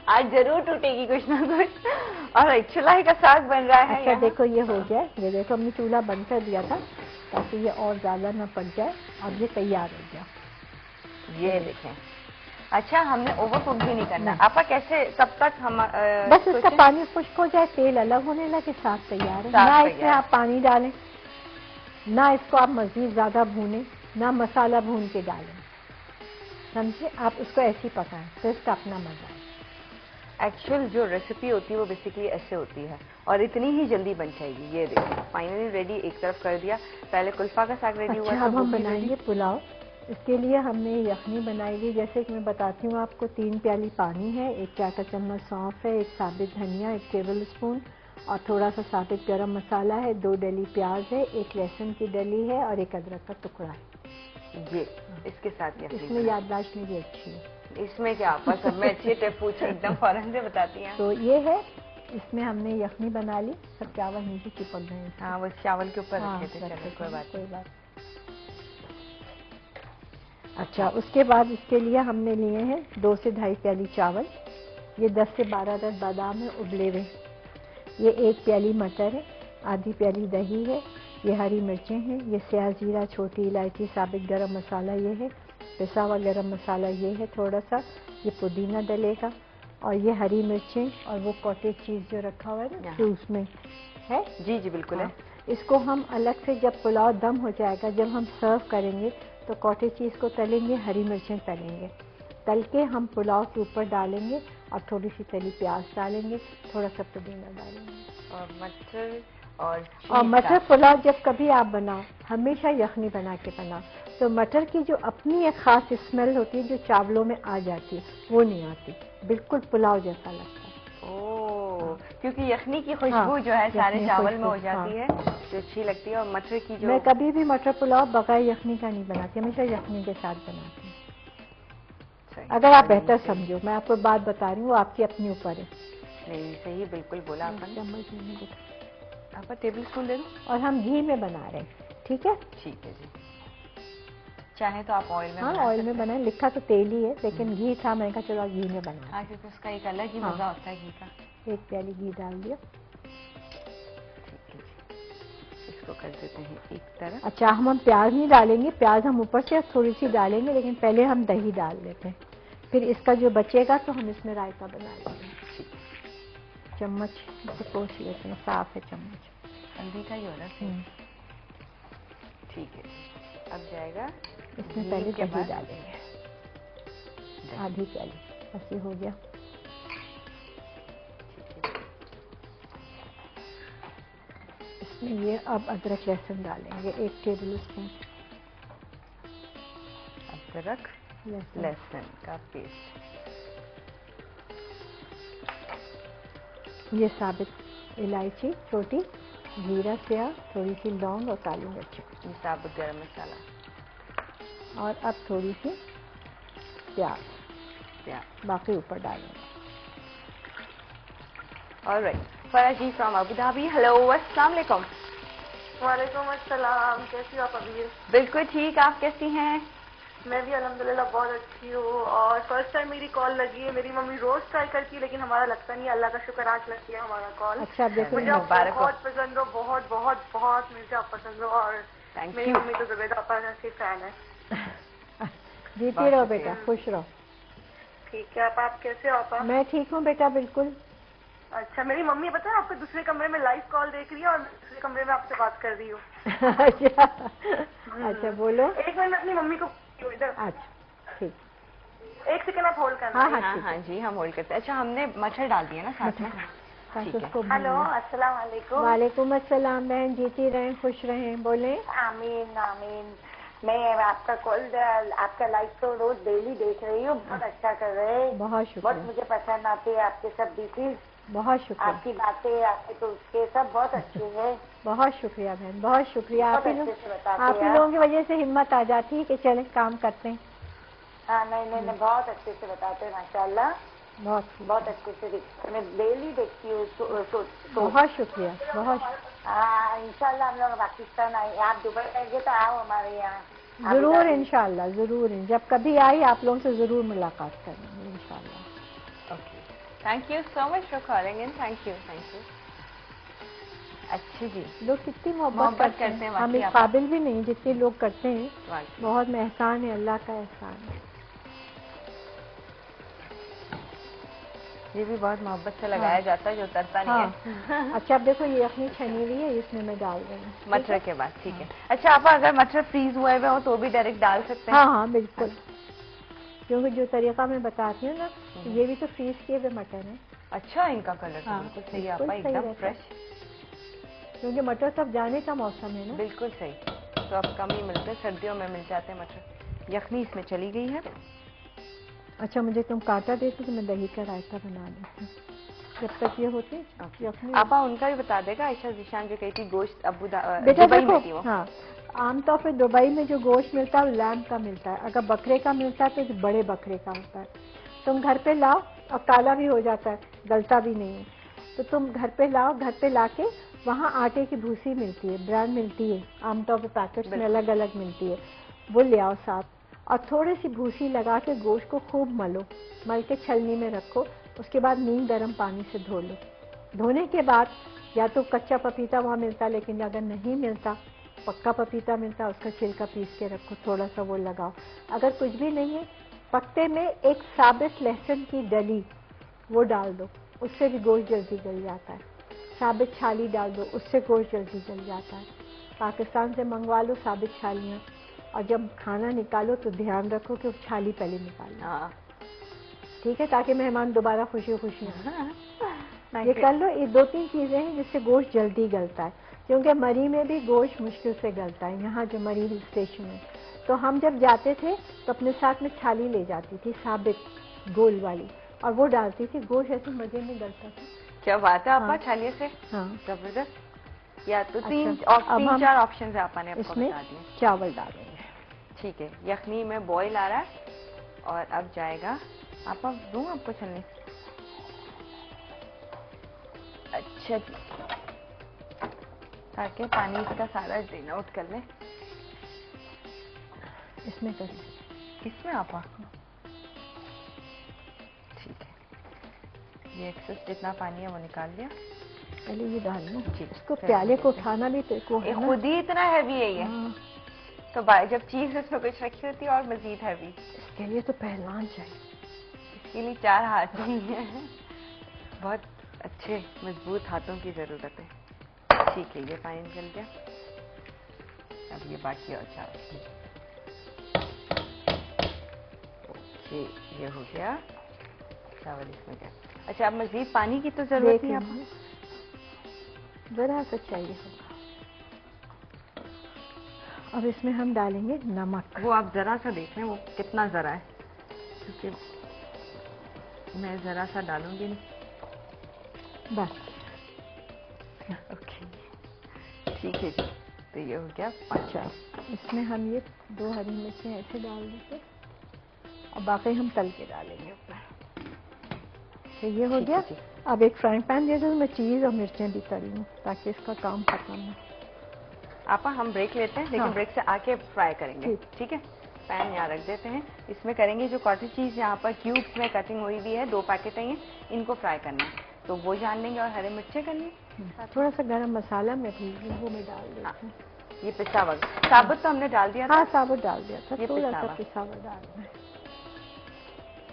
Speaker 1: आज जरूर टूटेगी कुछ ना कुछ। और चूल्हे का साग बन रहा है।
Speaker 2: अच्छा देखो, ये हो गया, ये देखो हमने चूल्हा बंद कर दिया था ताकि ये और ज्यादा ना पक जाए। अब ये तैयार हो गया,
Speaker 1: ये देखें। अच्छा, हमने ओवर कुक भी नहीं करना। आपका कैसे, तब तक हम
Speaker 2: बस इसका पानी खुश्क हो जाए, तेल अलग होने लगे, साग तैयार है। ना इसमें आप पानी डालें, ना इसको आप मजीद ज्यादा भूनें, ना मसाला भून के डालें, समझे? आप उसको ऐसे ही पकाएं तो इसका अपना मजा है।
Speaker 1: एक्चुअल जो रेसिपी होती है वो बेसिकली ऐसे होती है और इतनी ही जल्दी बन जाएगी। ये देखो फाइनली रेडी, एक तरफ कर दिया। पहले कुल्फा का साग रेडी हुआ।
Speaker 2: अब हम बनाएंगे पुलाव। इसके लिए हमने यखनी बनाई गई। जैसे कि मैं बताती हूँ आपको, 3 प्याली पानी है, 1 चाय का चम्मच सौंफ है, 1 साबित धनिया, 1 टेबल स्पून और थोड़ा सा साबित गरम मसाला है, 2 डली प्याज है, 1 लहसुन की डली है और 1 अदरक का टुकड़ा है।
Speaker 1: ये इसके साथ
Speaker 2: इसमें याददाश्त मेरी अच्छी है।
Speaker 1: इसमें क्या आपका सब में अच्छे टिप पूछे एकदम फौरन से बताती हैं।
Speaker 2: तो ये है, इसमें हमने यखनी बना ली। सब चावल नीचे चिपक गए।
Speaker 1: हाँ, वो चावल के ऊपर रखे थे। चलो कोई बात। अच्छा,
Speaker 2: उसके बाद इसके लिए हमने लिए हैं 2 से 2.5 प्याली चावल, ये 10 से 12 बादाम है उबले हुए, ये 1 प्याली मटर है, आधी प्याली दही है, ये हरी मिर्चें हैं, ये स्याह जीरा, छोटी इलायची, साबित गरम मसाला ये है, पिसा हुआ गरम मसाला ये है थोड़ा सा, ये पुदीना डलेगा और ये हरी मिर्चें और वो कॉटेज चीज़ जो रखा हुआ है ना जो उसमें है।
Speaker 1: जी जी बिल्कुल है।
Speaker 2: इसको हम अलग से जब पुलाव दम हो जाएगा, जब हम सर्व करेंगे तो कॉटेज चीज़ को तलेंगे, हरी मिर्चें तलेंगे, तल के हम पुलाव के ऊपर डालेंगे और थोड़ी सी तली प्याज डालेंगे, थोड़ा सा पुदीना डालेंगे
Speaker 1: और
Speaker 2: मटर पुलाव जब कभी आप बनाओ, हमेशा यखनी बना के बनाओ, तो मटर की जो अपनी एक खास स्मेल होती है जो चावलों में आ जाती है वो नहीं आती, बिल्कुल पुलाव जैसा लगता है।
Speaker 1: ओह, क्योंकि यखनी की खुशबू जो है सारे चावल में हो जाती है, जो अच्छी लगती है। और मटर की जो,
Speaker 2: मैं कभी भी मटर पुलाव बगैर यखनी का नहीं बनाती, हमेशा यखनी के साथ बनाती हूँ। अगर आप बेहतर समझो, मैं आपको बात बता रही हूँ, वो आपकी अपनी ऊपर है।
Speaker 1: नहीं सही बिल्कुल बोला आपने। आपका टेबल स्पून दे दूं?
Speaker 2: और हम घी में बना रहे हैं, ठीक है?
Speaker 1: ठीक है जी। चाहे तो आप ऑयल में,
Speaker 2: हाँ ऑयल में बनाए, लिखा तो तेल ही है लेकिन घी था, मैंने कहा चलो घी में बनाए।
Speaker 1: हाँ, क्योंकि उसका एक अलग ही मजा होता है घी का।
Speaker 2: 1 प्याली घी डाल दिया।
Speaker 1: ठीक है जी, इसको कर देते हैं एक तरफ।
Speaker 2: अच्छा, हम प्याज नहीं डालेंगे, प्याज हम ऊपर से थोड़ी सी डालेंगे, लेकिन पहले हम दही डाल देते हैं, फिर इसका जो बचेगा तो हम इसमें रायता बना लेंगे। चम्मच से पोंछ लेते हैं, साफ है चम्मच।
Speaker 1: हल्दी का ही हो रहा है। ठीक है, अब जाएगा
Speaker 2: इसमें पहले दही डालेंगे, आधी प्याली, बस ये हो गया। इसमें ये अब अदरक लहसुन डालेंगे, 1 टेबल स्पून
Speaker 1: अदरक लहसुन का पेस्ट।
Speaker 2: ये साबित इलायची छोटी, जीरा सेया, थोड़ी सी लौंग और काली मिर्च,
Speaker 1: ये साबुत गरम मसाला।
Speaker 2: और अब थोड़ी सी प्याज, बाकी ऊपर डालेंगे।
Speaker 1: Alright, Farah ji from Abu Dhabi, hello, अस्सलाम वालेकुम।
Speaker 3: वालेकुम अस्सलाम, कैसी हो आप अबीर?
Speaker 1: बिल्कुल ठीक, आप कैसी हैं?
Speaker 3: मैं भी अल्हम्दुलिल्लाह बहुत अच्छी हूँ, और फर्स्ट टाइम मेरी कॉल लगी है। मेरी मम्मी रोज ट्राई करती है लेकिन हमारा लगता नहीं, अल्लाह का शुक्र आज लग गया हमारा कॉल।
Speaker 2: अच्छा, देखो
Speaker 3: मुझे आप बहुत पसंद हो, बहुत बहुत बहुत मुझे आप पसंद हो, और मेरी मम्मी तो जुबैदा आपा की फैन है।
Speaker 2: जीती रहो बेटा, खुश रहो।
Speaker 3: ठीक है, आप कैसे हो आपा?
Speaker 2: मैं ठीक हूँ बेटा, बिल्कुल।
Speaker 3: अच्छा, मेरी मम्मी पता है आपके दूसरे कमरे में लाइव कॉल देख रही है और दूसरे कमरे में आपसे बात कर रही हूँ।
Speaker 2: अच्छा बोलो।
Speaker 3: एक मिनट, अपनी मम्मी को इधर।
Speaker 2: अच्छा ठीक,
Speaker 3: 1 सेकंड आप होल्ड करना।
Speaker 1: हाँ जी, हम होल्ड करते हैं। अच्छा, हमने मटर डाल दिया ना साथ में।
Speaker 3: हेलो, अस्सलाम वालेकुम।
Speaker 2: वालेकुम अस्सलाम बहन, जीती रहें, खुश रहें, बोले।
Speaker 4: आमीन आमीन। मैं आपका कॉल, आपका लाइव तो रोज डेली देख रही हूँ, बहुत अच्छा कर रहे हैं।
Speaker 2: बहुत शुक्रिया।
Speaker 4: बहुत मुझे पसंद आते हैं आपके सब डिशेज।
Speaker 2: बहुत शुक्रिया।
Speaker 4: आपकी बातें, आपके तो उसके सब बहुत अच्छे हैं।
Speaker 2: बहुत शुक्रिया बहन, बहुत शुक्रिया। आप ही
Speaker 4: बताते
Speaker 2: लोगों की वजह से हिम्मत आ जाती है कि चले काम करते हैं।
Speaker 4: हाँ, नहीं, बहुत अच्छे से बताते हैं माशाल्लाह, बहुत अच्छे से। मैं डेली देखती हूँ।
Speaker 2: बहुत शुक्रिया, बहुत।
Speaker 4: हाँ, इंशाल्लाह हम लोग पाकिस्तान आए, आप दुबई आएंगे तो आओ हमारे यहाँ।
Speaker 2: जरूर इंशाल्लाह, जरूर। जब कभी आई आप लोगों से जरूर मुलाकात करेंगे इंशाल्लाह।
Speaker 1: Okay, thank you so much for calling in. Thank you. अच्छी जी,
Speaker 2: लोग कितनी मोहब्बत करते हैं, हम इस काबिल भी नहीं जितने लोग करते हैं। बहुत एहसान है, अल्लाह का एहसान है।
Speaker 1: ये भी बहुत मोहब्बत से लगाया जाता है, जो उतरता नहीं है।
Speaker 2: अच्छा, अब देखो ये यखनी छनी हुई है, इसमें मैं डाल रही हूँ
Speaker 1: मटर के बाद। ठीक है। अच्छा, आप अगर मटर फ्रीज हुए हुए हो तो भी डायरेक्ट डाल सकते हैं?
Speaker 2: हाँ बिल्कुल, क्योंकि जो तरीका मैं बताती हूँ ना, ये भी तो फ्रीज किए हुए मटर है।
Speaker 1: अच्छा, इनका कलर तो बिल्कुल सही है आपका, एकदम फ्रेश,
Speaker 2: क्योंकि मटर सब जाने का मौसम है ना।
Speaker 1: बिल्कुल सही। तो अब कम ही मिलते हैं, सर्दियों में मिल जाते हैं मटर। यखनी इसमें चली गई है।
Speaker 2: अच्छा, मुझे तुम काटा देती तो मैं दही का रायता बना लेती जब तक ये होती।
Speaker 1: आपा उनका भी बता देगा, आयशा ज़ीशान जो कही थी गोश्त
Speaker 2: बेटा देखो, हाँ, आमतौर पर दुबई में जो गोश्त मिलता है वो लैम्ब का मिलता है। अगर बकरे का मिलता है तो बड़े बकरे का होता है। तुम घर पे लाओ, और काला भी हो जाता है, गलता भी नहीं है। तो तुम घर पे लाओ, घर पे लाके वहाँ आटे की भूसी मिलती है, ब्रांड मिलती है, आमतौर पर पैकेट्स में अलग अलग मिलती है, वो ले आओ साथ। और थोड़ी सी भूसी लगा के गोश्त को खूब मलो, मल के छलनी में रखो। उसके बाद नीम गर्म पानी से धो लो। धोने के बाद या तो कच्चा पपीता वहाँ मिलता है, लेकिन अगर नहीं मिलता, पक्का पपीता मिलता है, उसका छिलका पीस के रखो, थोड़ा सा वो लगाओ। अगर कुछ भी नहीं है, पत्ते में एक साबित लहसुन की डली वो डाल दो, उससे भी गोश्त जल्दी गल जाता है। साबित छाली डाल दो, उससे गोश्त जल्दी गल जाता है। पाकिस्तान से मंगवा लो साबित छालियाँ, और जब खाना निकालो तो ध्यान रखो कि छाली पहले निकालो, ठीक है, ताकि मेहमान दोबारा खुशी खुशी ये कर लो। ये 2-3 चीजें हैं जिससे गोश्त जल्दी गलता है, क्योंकि मरी में भी गोश्त मुश्किल से गलता है। यहाँ जो मरी हिल स्टेशन है, तो हम जब जाते थे तो अपने साथ में छाली ले जाती थी, साबित गोल वाली, और वो डालती थी, गोश्त ऐसे मजे में गलता था।
Speaker 1: क्या बात है आपा, छालिए से। हाँ, जबरदस्त। या तो 3-4 ऑप्शन है आपा ने आपको बता दिए।
Speaker 2: चावल डालेंगे,
Speaker 1: ठीक है। यखनी में बॉईल आ रहा है, और अब जाएगा। आपा दूं आपको छलनी? अच्छा, ताकि पानी इसका सारा ड्रेन आउट कर ले।
Speaker 2: इसमें कर ले,
Speaker 1: इसमें आपा? ठीक है, ये एक्सेस जितना पानी है वो निकाल लिया।
Speaker 2: पहले ये डाल लो, इसको प्याले को उठाना भी तो
Speaker 1: खुद ही इतना हैवी है ये। तो जब चीज इसमें कुछ रखी होती है और मजीद हैवी।
Speaker 2: इसके लिए तो पहलवान चाहिए,
Speaker 1: इसके लिए 4 हाथ चाहिए। बहुत अच्छे मजबूत हाथों की जरूरत है। ठीक है, ये पानी निकल गया। अब ये बाकी और चावल। ओके, ये हो गया चावल इसमें गया। अच्छा, अब मजीद पानी की तो जरूरत नहीं आपको?
Speaker 2: जरा सा चाहिए होगा। अब इसमें हम डालेंगे नमक।
Speaker 1: वो आप जरा सा देख लें वो कितना जरा है, क्योंकि मैं जरा सा डालूंगी नहीं।
Speaker 2: बस।
Speaker 1: ओके, ठीक है जी। तो ये हो गया।
Speaker 2: अच्छा, इसमें हम ये 2 हरी मिर्चें ऐसे डाल देते और बाकी हम तल के डालेंगे ऊपर। तो ये हो गया। अब एक फ्राइंग पैन दे दो, मैं चीज़ और मिर्चें भी तली हूँ ताकि इसका काम खत्म हो।
Speaker 1: आपा हम ब्रेक लेते हैं, लेकिन
Speaker 2: हाँ।
Speaker 1: ब्रेक से आके फ्राई करेंगे। ठीक है, पैन यहाँ रख देते हैं। इसमें करेंगे जो कॉटेज चीज यहाँ पर क्यूब्स में कटिंग हुई हुई है, 2 पैकेट हैं, इनको फ्राई करना है, तो वो जान लेंगे। और हरे मिर्चें करनी,
Speaker 2: थोड़ा सा गरम मसाला मैं वो में डाल देती हूँ।
Speaker 1: ये पिसा हुआ साबुत तो हमने डाल दिया था।
Speaker 2: हाँ, साबुत डाल दिया था,
Speaker 1: ये
Speaker 2: थोड़ा सा पिसा हुआ डालना है।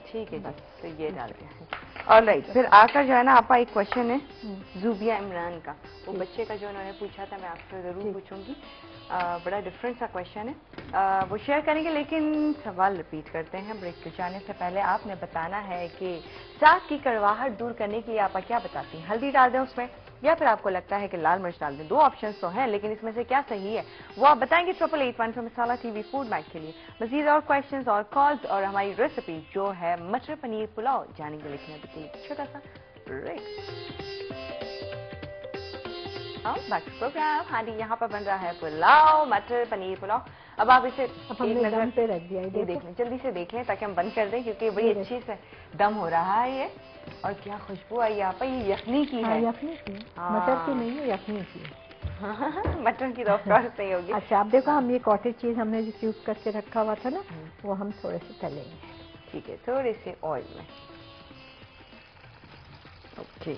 Speaker 1: ठीक है जी, तो ये डाल दिया है। ऑलराइट, फिर आकर जो है ना आपका एक क्वेश्चन है ज़ुबिया इमरान का, वो बच्चे का जो उन्होंने पूछा था, मैं आपसे जरूर पूछूंगी। बड़ा डिफरेंट सा क्वेश्चन है, वो शेयर करेंगे, लेकिन सवाल रिपीट करते हैं। ब्रेक के जाने से पहले आपने बताना है कि साग की कड़वाहट दूर करने के लिए आप क्या बताती हैं? हल्दी डाल दें उसमें, या फिर आपको लगता है कि लाल मिर्च डाल दें? 2 ऑप्शंस तो हैं, लेकिन इसमें से क्या सही है वो आप बताएंगे 8881 मसाला टीवी फूड मैच के लिए। मजीद और क्वेश्चंस और कॉल्स और हमारी रेसिपी जो है मटर पनीर पुलाव जानेंगे, लेकिन अभी छोटा सा ब्रेक। Back to program. हाँ जी, यहाँ पर बन रहा है पुलाव, मटर पनीर पुलाव। अब आप इसे एक नजर
Speaker 2: पे रख दिया,
Speaker 1: ये देख लें, जल्दी से देख लें ताकि हम बंद कर दें, क्योंकि बड़ी अच्छी से दम हो रहा है ये। और क्या खुशबू आई यहाँ पर, ये यखनी की है।
Speaker 2: यखनी की, मटर की नहीं है, यखनी की।
Speaker 1: मटन की तो ऑफकोर्स नहीं होगी।
Speaker 2: अच्छा, आप देखो, हम ये कॉटेज चीज हमने जो क्यूब करके रखा हुआ था ना, वो हम थोड़े से तलेंगे।
Speaker 1: ठीक है, थोड़े से ऑयल में। ओके,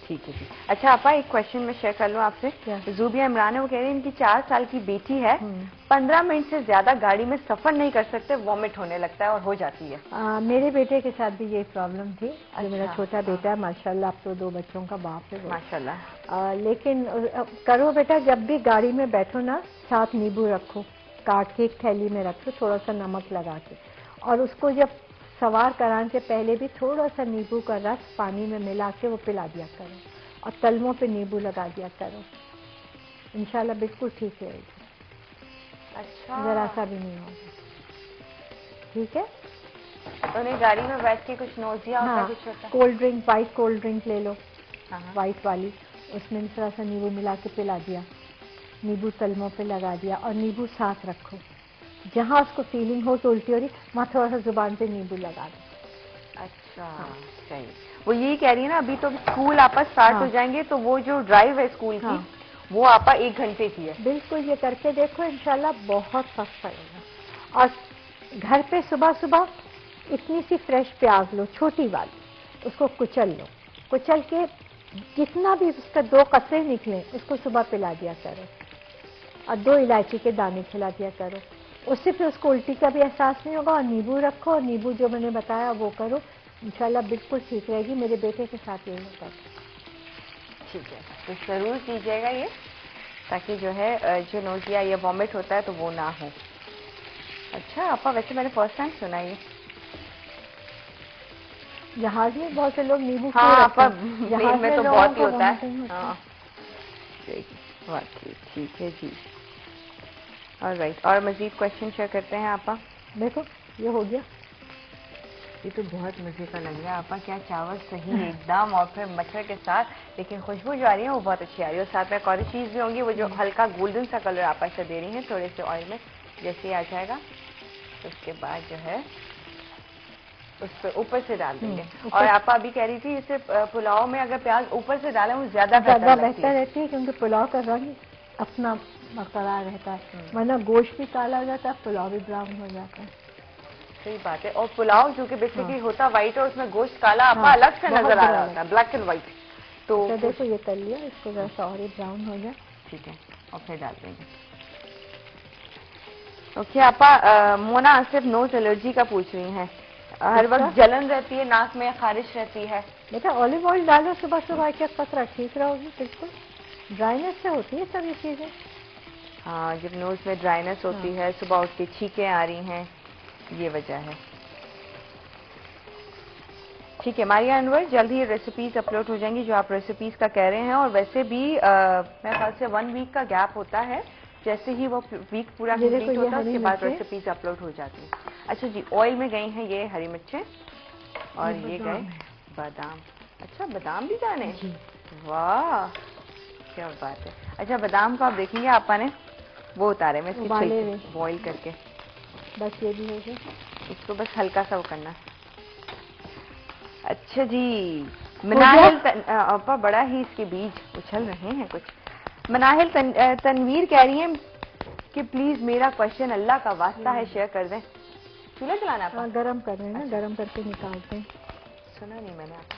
Speaker 1: ठीक है जी। अच्छा आपा, एक क्वेश्चन मैं शेयर कर लूँ आपसे। ज़ुबिया इमरान है, वो कह रही है इनकी 4 साल की बेटी है, 15 मिनट से ज्यादा गाड़ी में सफर नहीं कर सकते, वॉमिट होने लगता है और हो जाती है।
Speaker 2: मेरे बेटे के साथ भी ये प्रॉब्लम थी। जो मेरा छोटा बेटा है, माशाल्लाह, अब तो 2 बच्चों का बाप है
Speaker 1: माशाल्लाह।
Speaker 2: लेकिन करो बेटा, जब भी गाड़ी में बैठो ना, साथ नींबू रखो, काट के एक थैली में रखो, थोड़ा सा नमक लगा के, और उसको जब सवार कराने से पहले भी थोड़ा सा नींबू का रस पानी में मिला के वो पिला दिया करो, और तलवों पे नींबू लगा दिया करो, इंशाल्लाह बिल्कुल ठीक रहेगी।
Speaker 1: अच्छा,
Speaker 2: जरा सा भी नहीं होगा। ठीक है,
Speaker 1: तो उन्हें गाड़ी में बैठ के कुछ नोजिया होता है, कुछ होता है।
Speaker 2: Cold drink, white cold drink ले लो, वाइट वाली, उसमें थोड़ा सा नींबू मिला के पिला दिया, नींबू तलवों पे लगा दिया, और नींबू साथ रखो, जहाँ उसको फीलिंग हो कि उल्टी हो रही, वहाँ थोड़ा सा जुबान पे नींबू लगा दो।
Speaker 1: अच्छा, सही। वो यही कह रही है ना, अभी तो स्कूल आपस स्टार्ट हो जाएंगे, तो वो जो ड्राइव है स्कूल की, वो आपा 1 घंटे की है।
Speaker 2: बिल्कुल, ये करके देखो, इंशाल्लाह बहुत फर्क पड़ेगा। और घर पे सुबह सुबह इतनी सी फ्रेश प्याज लो, छोटी वाली, उसको कुचल लो, कुचल के जितना भी उसका 2 कतरे निकले, उसको सुबह पिला दिया करो, और 2 इलायची के दाने खिला दिया करो, उससे फिर उसको उल्टी का भी एहसास नहीं होगा। और नींबू रखो, और नींबू जो मैंने बताया वो करो, इंशाल्लाह बिल्कुल ठीक रहेगी। मेरे बेटे के साथ यही होता है।
Speaker 1: ठीक है, तो जरूर कीजिएगा ये, ताकि जो है जो नोजिया या वॉमिट होता है तो वो ना हो। अच्छा आपा, वैसे मैंने फर्स्ट टाइम सुना ये।
Speaker 2: जहाज में बहुत से लोग नींबू,
Speaker 1: हाँ आपा, जहाज में तो बहुत ही होता है। हाँ, ठीक है जी। ऑलराइट, और मजीद क्वेश्चन शेयर करते हैं आपा।
Speaker 2: देखो, ये हो गया।
Speaker 1: ये तो बहुत मजे का लग रहा है आपा, क्या चावल सही एकदम, और फिर मटर के साथ, लेकिन खुशबू जो आ रही है वो बहुत अच्छी आ रही है। और साथ में कौरी चीज भी होंगी, वो जो हल्का गोल्डन सा कलर आपा इसे दे रही है, थोड़े से ऑयल में जैसे ही आ जाएगा, उसके बाद जो है उस पर ऊपर से डाल देंगे। और आपा अभी कह रही थी, इसे पुलाव में अगर प्याज ऊपर से डालें वो ज्यादा बेहतर
Speaker 2: रहती है, क्योंकि पुलाव का रंग अपना बरकरार रहता है, वरना गोश्त भी काला हो जाता है, पुलाव भी ब्राउन हो जाता है।
Speaker 1: सही बात है। और पुलाव जो कि बेसिकली होता व्हाइट और उसमें गोश्त काला आपका अलग से नजर आ रहा होता है, ब्लैक एंड व्हाइट। तो
Speaker 2: देखो, ये कर लिया, इसको जरा सा और ब्राउन हो जाए।
Speaker 1: ठीक है, और फिर डाल देंगे। ओके आपा, मोना सिर्फ नोज एलर्जी का पूछ रही हैं। हर वक्त जलन रहती है, नाक में खारिश रहती है?
Speaker 2: बेटा ऑलिव ऑयल डालो सुबह सुबह एक कतरा, ठीक रहोगी बिल्कुल। ड्राइनेस से होती है सभी चीजें।
Speaker 1: हाँ, जब नोज में ड्राइनेस होती है, सुबह उठ के छींकें आ रही हैं, ये वजह है। ठीक है मारिया अनवर, जल्द ही रेसिपीज अपलोड हो जाएंगी जो आप रेसिपीज का कह रहे हैं। और वैसे भी मेरे ख्याल से 1 वीक का गैप होता है, जैसे ही वो वीक पूरा कंप्लीट होता है उसके बाद रेसिपीज अपलोड हो जाती है। अच्छा जी, ऑयल में गई हैं ये हरी मिर्चें और ये गए बादाम। अच्छा, बादाम भी जाने, वाह क्या बात है। अच्छा, बादाम को आप देखेंगे आपा ने वो उतारे में इसकी बॉईल करके,
Speaker 2: बस ये भी हो गया,
Speaker 1: इसको बस हल्का सा वो करना। अच्छा जी, मनाहिल आपा बड़ा ही इसके बीज उछल रहे हैं कुछ। मनाहिल तनवीर कह रही हैं कि प्लीज मेरा क्वेश्चन अल्लाह का वास्ता है शेयर कर दें। चूल्हा चलाना आपा?
Speaker 2: गरम कर रहे हैं ना, गरम करके निकालते हैं।
Speaker 1: सुना नहीं मैंने आपका।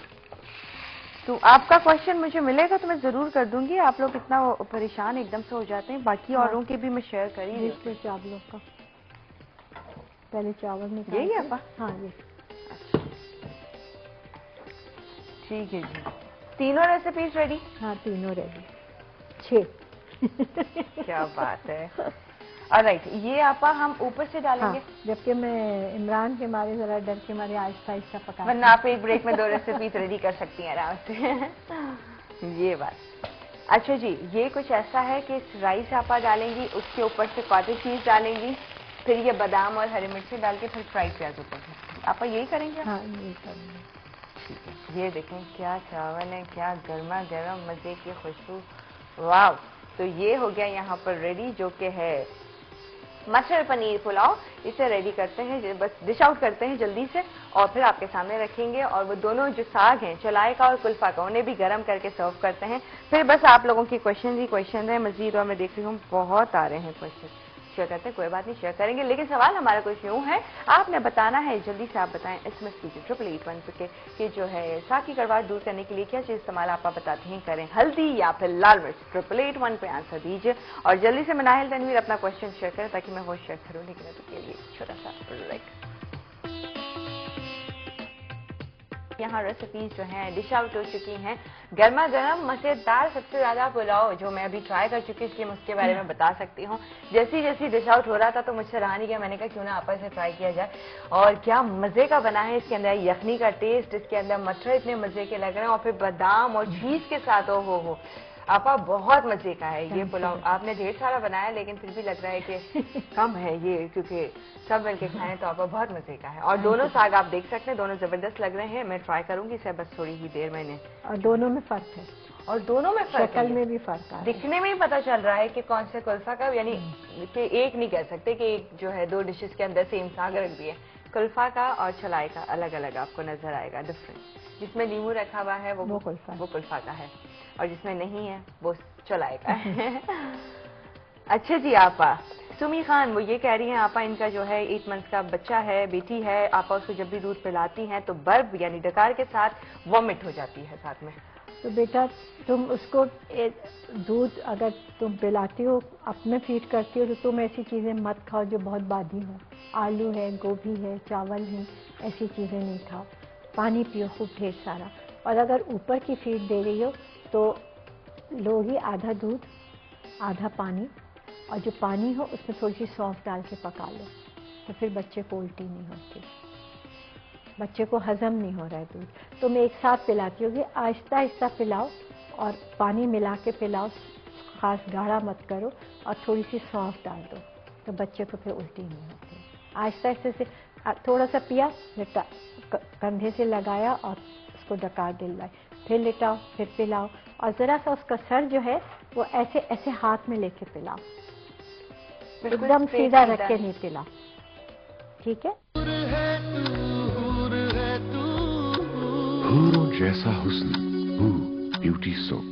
Speaker 1: तो आपका क्वेश्चन मुझे मिलेगा तो मैं जरूर कर दूंगी। आप लोग इतना परेशान एकदम से हो जाते हैं, बाकी औरों के भी मैं शेयर कर ही
Speaker 2: दूँ। चावलों का पहले चावल निकाल,
Speaker 1: यही है आपा?
Speaker 2: हाँ ये।
Speaker 1: ठीक है जी, तीनों रेसिपीज रेडी?
Speaker 2: हाँ तीनों रेडी, 6।
Speaker 1: क्या बात है। ऑलराइट, ये आपा हम ऊपर से डालेंगे।
Speaker 2: हाँ, जबकि मैं इमरान के मारे जरा डर के मारे आहिस्ता आहिस्ता पका,
Speaker 1: वरना आप एक ब्रेक में 2 रेसिपीज रेडी कर सकती हैं आराम से। ये बात। अच्छा जी, ये कुछ ऐसा है कि राइस आपा डालेंगी, उसके ऊपर से कॉटेज चीज डालेंगी, फिर ये बादाम और हरी मिर्ची डाल के फिर फ्राइड प्याज ऊपर से। आपा यही करेंगे?
Speaker 2: हाँ यही करेंगे।
Speaker 1: ठीक है, ये देखें क्या चावल है, क्या गर्मा गर्म मजे की खुशबू, वाह। तो ये हो गया यहाँ पर रेडी, जो कि है मटर पनीर पुलाव। इसे रेडी करते हैं, बस डिश आउट करते हैं जल्दी से और फिर आपके सामने रखेंगे। और वो दोनों जो साग हैं, चलाई का और कुल्फा का, उन्हें भी गर्म करके सर्व करते हैं। फिर बस आप लोगों की क्वेश्चन ही क्वेश्चन है मजीद, और मैं देख रही हूँ बहुत आ रहे हैं क्वेश्चन। शेयर करते हैं, कोई बात नहीं, शेयर करेंगे। लेकिन सवाल हमारा कुछ यूँ है, आपने बताना है, जल्दी से आप बताएं SMS कीजिए 8881 के जो है साग की कड़वाहट दूर करने के लिए क्या चीज इस्तेमाल आप बताते हैं करें, हल्दी या फिर लाल मिर्च। 8881 पे आंसर दीजिए और जल्दी से मनाहिल तनवीर अपना क्वेश्चन शेयर करें ताकि मैं वो शेयर करूँ। लेकिन उसके लिए छोटा सा लाइक, यहाँ रेसिपीज जो हैं डिश आउट हो चुकी हैं। गर्मा गर्म मजेदार सबसे ज्यादा पुलाव जो मैं अभी ट्राई कर चुकी हूँ, इसलिए मैं उसके बारे में बता सकती हूँ। जैसी जैसी डिश आउट हो रहा था तो मुझसे रहा नहीं गया, मैंने कहा क्यों ना आपस से ट्राई किया जाए। और क्या मजे का बना है, इसके अंदर यखनी का टेस्ट, इसके अंदर मटर इतने मजे के लग रहे हैं और फिर बादाम और चीज के साथ हो आपा बहुत मजे का है ये पुलाव। आपने ढेर सारा बनाया लेकिन फिर भी लग रहा है कि कम है ये, क्योंकि सब मिलके खाएं तो आपा बहुत मजे का है। और दोनों साग आप देख सकते हैं, दोनों जबरदस्त लग रहे हैं। मैं ट्राई करूंगी इसे बस थोड़ी ही देर मैंने।
Speaker 2: और दोनों में फर्क है,
Speaker 1: और दोनों में फर्क,
Speaker 2: शक्ल में भी फर्क है,
Speaker 1: दिखने में ही पता चल रहा है कि कौन से कुल्फा का, यानी कि एक नहीं कह सकते कि एक जो है 2 डिशेस के अंदर सेम साग रख दिए। कुल्फा का और चलाई का अलग अलग आपको नजर आएगा डिफरेंट। जिसमें नींबू रखा हुआ है वो कुल्फा का है और जिसमें नहीं है वो चलाई का है। अच्छा जी, आपा सुमी खान वो ये कह रही हैं, आपा इनका जो है 8 मंथ का बच्चा है, बेटी है, आपा उसको जब भी दूध पिलाती हैं तो बर्फ यानी डकार के साथ वॉमिट हो जाती है साथ में।
Speaker 2: तो बेटा तुम उसको दूध अगर तुम पिलाती हो, अपने फीड करती हो, तो तुम ऐसी चीज़ें मत खाओ जो बहुत बादी हो। आलू है, गोभी है, चावल है, ऐसी चीज़ें नहीं खाओ। पानी पियो खूब ढेर सारा। और अगर ऊपर की फीड दे रही हो तो लो ही आधा दूध आधा पानी, और जो पानी हो उसमें थोड़ी सी सौंफ डाल के पका लो, तो फिर बच्चे को उल्टी नहीं होती, बच्चे को हजम नहीं हो रहा है दूध। तो मैं एक साथ पिलाती होगी, आहिस्ता आहिस्ता पिलाओ और पानी मिला के पिलाओ, खास गाढ़ा मत करो, और थोड़ी सी सौंफ डाल दो तो बच्चे को फिर उल्टी नहीं होती। आहिस्ता आहिस्ता से थोड़ा सा पिया, कंधे से लगाया और उसको डकार दिलवाए, फिर लेटाओ, फिर पिलाओ, और ज़रा सा उसका सर जो है वो ऐसे ऐसे हाथ में लेके पिलाओ, एकदम सीधा रख के नहीं पिलाओ, ठीक है?
Speaker 5: हूरों जैसा हुस्न, ब्यूटी सोप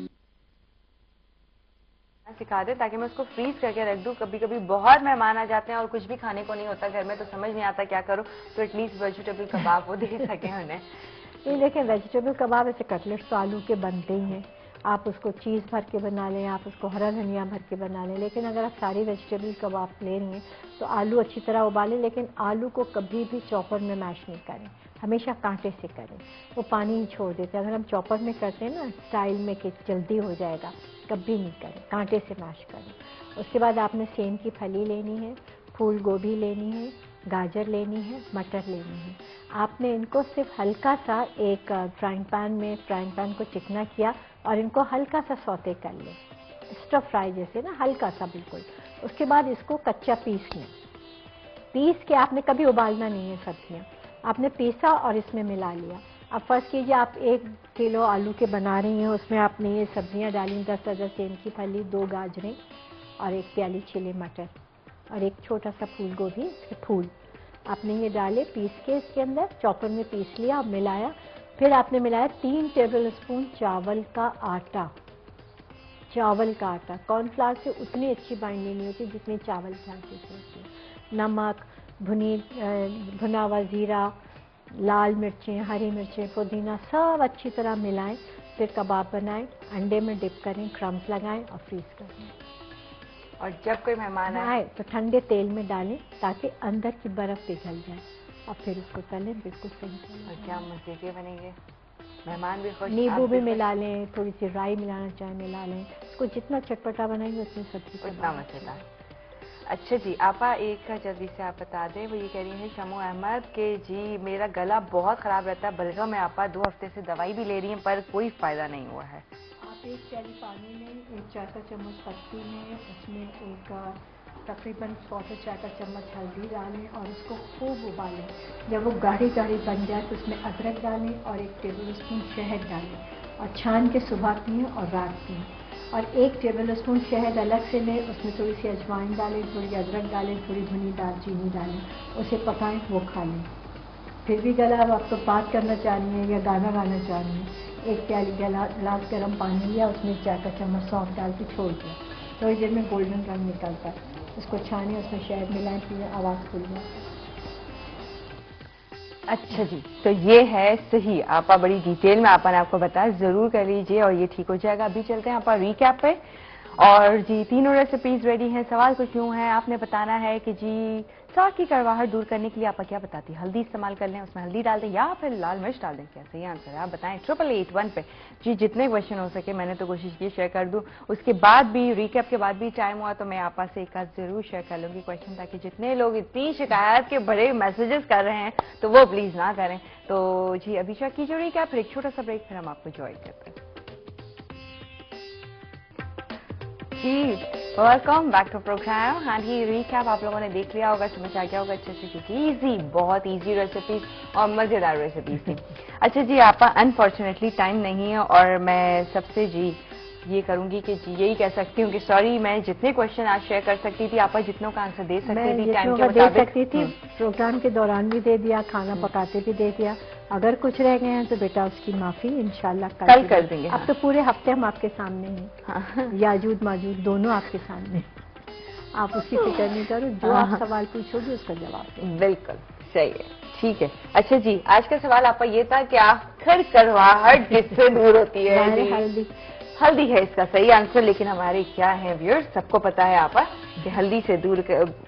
Speaker 1: सिखा दे ताकि मैं उसको फ्रीज करके रख दूं। कभी कभी बहुत मेहमान आ जाते हैं और कुछ भी खाने को नहीं होता घर में, तो समझ नहीं आता क्या करूं, तो एटलीस्ट वेजिटेबल कबाब वो दे सके उन्हें।
Speaker 2: ये देखें, वेजिटेबल कबाब ऐसे कटलेट्स तो आलू के बनते ही हैं, आप उसको चीज़ भर के बना लें, आप उसको हरा धनिया भर के बना लें। लेकिन अगर आप सारी वेजिटेबल कबाब ले रही हैं तो आलू अच्छी तरह उबालें, लेकिन आलू को कभी भी चॉपर में मैश नहीं करें, हमेशा कांटे से करें, वो पानी ही छोड़ देते हैं। अगर हम चॉपर में करते हैं ना स्टाइल में कि जल्दी हो जाएगा, कभी नहीं करें, कांटे से मैश करें। उसके बाद आपने सेम की फली लेनी है, फूल गोभी लेनी है, गाजर लेनी है, मटर लेनी है। आपने इनको सिर्फ हल्का सा एक फ्राइंग पैन को चिकना किया और इनको हल्का सा सौते कर लें, स्टर फ्राई जैसे ना, हल्का सा बिल्कुल। उसके बाद इसको कच्चा पीस लें। पीस के आपने कभी उबालना नहीं है सब्जियां, आपने पीसा और इसमें मिला लिया। अब फर्ज कीजिए आप 1 किलो आलू के बना रही हैं, उसमें आपने ये सब्जियां डाली, 10 सेम की फली, 2 गाजरें और 1 प्याली छिले मटर और एक छोटा सा फूल गोभी के फूल आपने ये डाले पीस के इसके अंदर, चॉपर में पीस लिया और मिलाया। फिर आपने मिलाया 3 टेबल स्पून चावल का आटा। चावल का आटा, कॉर्नफ्लावर से उतनी अच्छी बाइंडिंग नहीं होती जितनी चावल के आटे से होती है। नमक, भुना हुआ जीरा, लाल मिर्चें, हरी मिर्चें, पुदीना सब अच्छी तरह मिलाएं। फिर कबाब बनाएं, अंडे में डिप करें, क्रम्स लगाएं और फ्रीज कर दें।
Speaker 1: और जब कोई मेहमान आए
Speaker 2: तो ठंडे तेल में डालें ताकि अंदर की बर्फ पिघल जाए और फिर उसको तलें, बिल्कुल सही।
Speaker 1: और क्या मजे के बनेंगे, मेहमान भी खुश,
Speaker 2: नींबू
Speaker 1: आप
Speaker 2: भी
Speaker 1: खुश।
Speaker 2: मिला लें, थोड़ी सी राई मिलाना चाहें मिला लें। उसको जितना चटपटा बनाएंगे उतनी सब्जी
Speaker 1: उतना मजेदार। अच्छा जी, आपा एक का जल्दी से आप बता दें, वो ये कह रही है शमू अहमद के जी मेरा गला बहुत खराब रहता है, बलगम में आपा 2 हफ्ते से दवाई भी ले रही हैं पर कोई फायदा नहीं हुआ है।
Speaker 2: आप 1 प्याली पानी में 1 चाय का चम्मच पत्ती में, उसमें एक तकरीबन 1/4 चाय का चम्मच हल्दी डालें और उसको खूब उबालें। जब वो गाढ़ी गाढ़ी बन जाए तो उसमें अदरक डालें और 1 टेबल स्पून शहद डालें और छान के सुबह पिएं और रात पिएं। और 1 टेबल स्पून शहद अलग से लें, उसमें थोड़ी सी अजवाइन डालें, थोड़ी अदरक डालें, थोड़ी भुनी दालचीनी डालें, उसे पकाएं, वो खा लें। फिर भी गला अब आप तो बात करना चाह रही हैं या गाना गाना चाह रही हैं, 1 प्याली गिलास गर्म पानी लिया, उसमें 1 चाय का चम्मच सौंफ डाल के छोड़ दिया, थोड़ी देर में गोल्डन रंग निकलता है, उसको छाने, उसमें शहद मिलाएं, पिए, आवाज़ खुल जाए।
Speaker 1: अच्छा जी, तो ये है सही, आपा बड़ी डिटेल में आपा ने आपको बताया, जरूर कर लीजिए और ये ठीक हो जाएगा। अभी चलते हैं आपा रिकैप पे। और जी तीनों रेसिपीज रेडी हैं। सवाल कुछ यूं है, आपने बताना है कि जी साग की कड़वाहट दूर करने के लिए आप क्या बताती है, हल्दी इस्तेमाल कर लें, उसमें हल्दी डाल दें या फिर लाल मिर्च डाल दें, क्या सही आंसर है आप बताएं 8881 पे। जी जितने क्वेश्चन हो सके मैंने तो कोशिश की शेयर कर दूं, उसके बाद भी रिकैप के बाद भी टाइम हुआ तो मैं आपा से एक आध जरूर शेयर कर लूंगी क्वेश्चन, ताकि जितने लोग इतनी शिकायत के बड़े मैसेजेस कर रहे हैं तो वो प्लीज ना करें। तो जी अभी चेक कीजिए रिकैप, फिर एक छोटा सा ब्रेक, फिर हम आपको ज्वाइन करते हैं। जी वेलकम बैक टू प्रोग्राम। हाँ जी रिकैप आप लोगों ने देख लिया होगा, समझ आ गया होगा अच्छे से, क्योंकि इजी, बहुत इजी रेसिपीज और मजेदार रेसिपीज थी। अच्छा जी आपा अनफॉर्चुनेटली टाइम नहीं है और मैं सबसे जी ये करूंगी कि जी यही कह सकती हूँ कि सॉरी, मैं जितने क्वेश्चन आज शेयर कर सकती थी आपा जितनों का आंसर दे सकती थी टाइम के मुताबिक
Speaker 2: दे सकती थी, प्रोग्राम के दौरान भी दे दिया, खाना पकाते भी दे दिया। अगर कुछ रह गए हैं तो बेटा उसकी माफी, इंशाल्लाह कल
Speaker 1: कर देंगे।
Speaker 2: अब तो पूरे हफ्ते हम आपके सामने हैं, याजूद माजूद दोनों आपके सामने, आप उसकी फिक्र नहीं करो, जो आप सवाल पूछोगे उसका जवाब दें।
Speaker 1: बिल्कुल सही है, ठीक है। अच्छा जी आज का सवाल आपका ये था कि आखिर कड़वाहट किससे दूर होती है?
Speaker 2: हल्दी।
Speaker 1: हल्दी है इसका सही आंसर, लेकिन हमारे क्या है व्यूअर्स, सबको पता है आपा कि हल्दी से दूर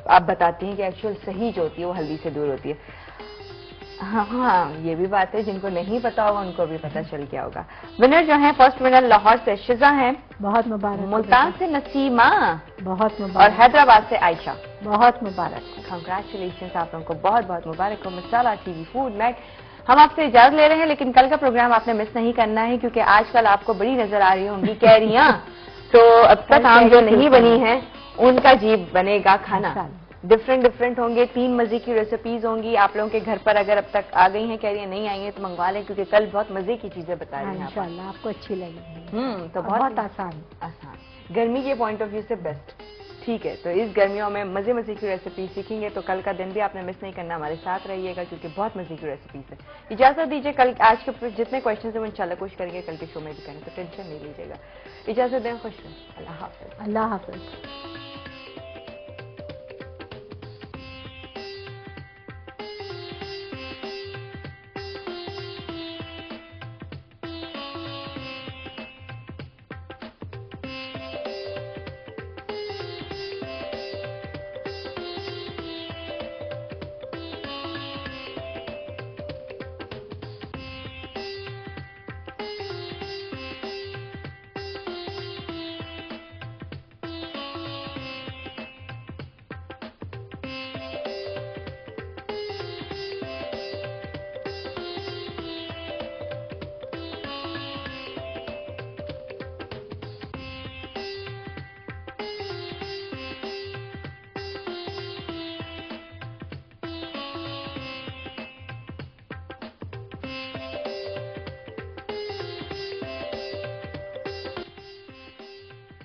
Speaker 1: आप बताती हैं कि एक्चुअल सही जो होती है वो हल्दी से दूर होती है। हाँ ये भी बात है, जिनको नहीं पता होगा उनको भी पता चल गया होगा। विनर जो है, फर्स्ट विनर लाहौर से शिजा है,
Speaker 2: बहुत मुबारक।
Speaker 1: मुल्तान से नसीमा,
Speaker 2: बहुत
Speaker 1: और
Speaker 2: मुबारक।
Speaker 1: हैदराबाद से आयशा,
Speaker 2: बहुत मुबारक।
Speaker 1: कंग्रेचुलेशन आप लोगों को, बहुत बहुत मुबारक हो। मसाला टीवी फूड मैग, हम आपसे इजाजत ले रहे हैं, लेकिन कल का प्रोग्राम आपने मिस नहीं करना है क्योंकि आजकल आपको बड़ी नजर आ रही होंगी कैरियां, तो अब तक आम जो नहीं बनी है उनका जी बनेगा खाना, डिफरेंट होंगे, 3 मजे की रेसिपीज होंगी आप लोगों के घर पर। अगर अब तक आ गई हैं कैरियां, नहीं आई हैं तो मंगवा लें, क्योंकि कल बहुत मजे की चीजें बता रही हैं
Speaker 2: इंशाल्लाह आपको अच्छी लगेगी।
Speaker 1: तो
Speaker 2: बहुत आसान,
Speaker 1: गर्मी के पॉइंट ऑफ व्यू से बेस्ट। ठीक है, तो इस गर्मियों में मजे मजे की रेसिपी सीखेंगे, तो कल का दिन भी आपने मिस नहीं करना, हमारे साथ रहिएगा क्योंकि बहुत मजे की रेसिपीज है। इजाजत दीजिए, कल आज के जितने क्वेश्चन है वो इंशाल्लाह कोशिश करेंगे कल के शो में भी करें, तो टेंशन नहीं लीजिएगा। इजाजत दें, खुश रहें, अल्लाह हाफिज।
Speaker 2: अल्लाह हाफिज।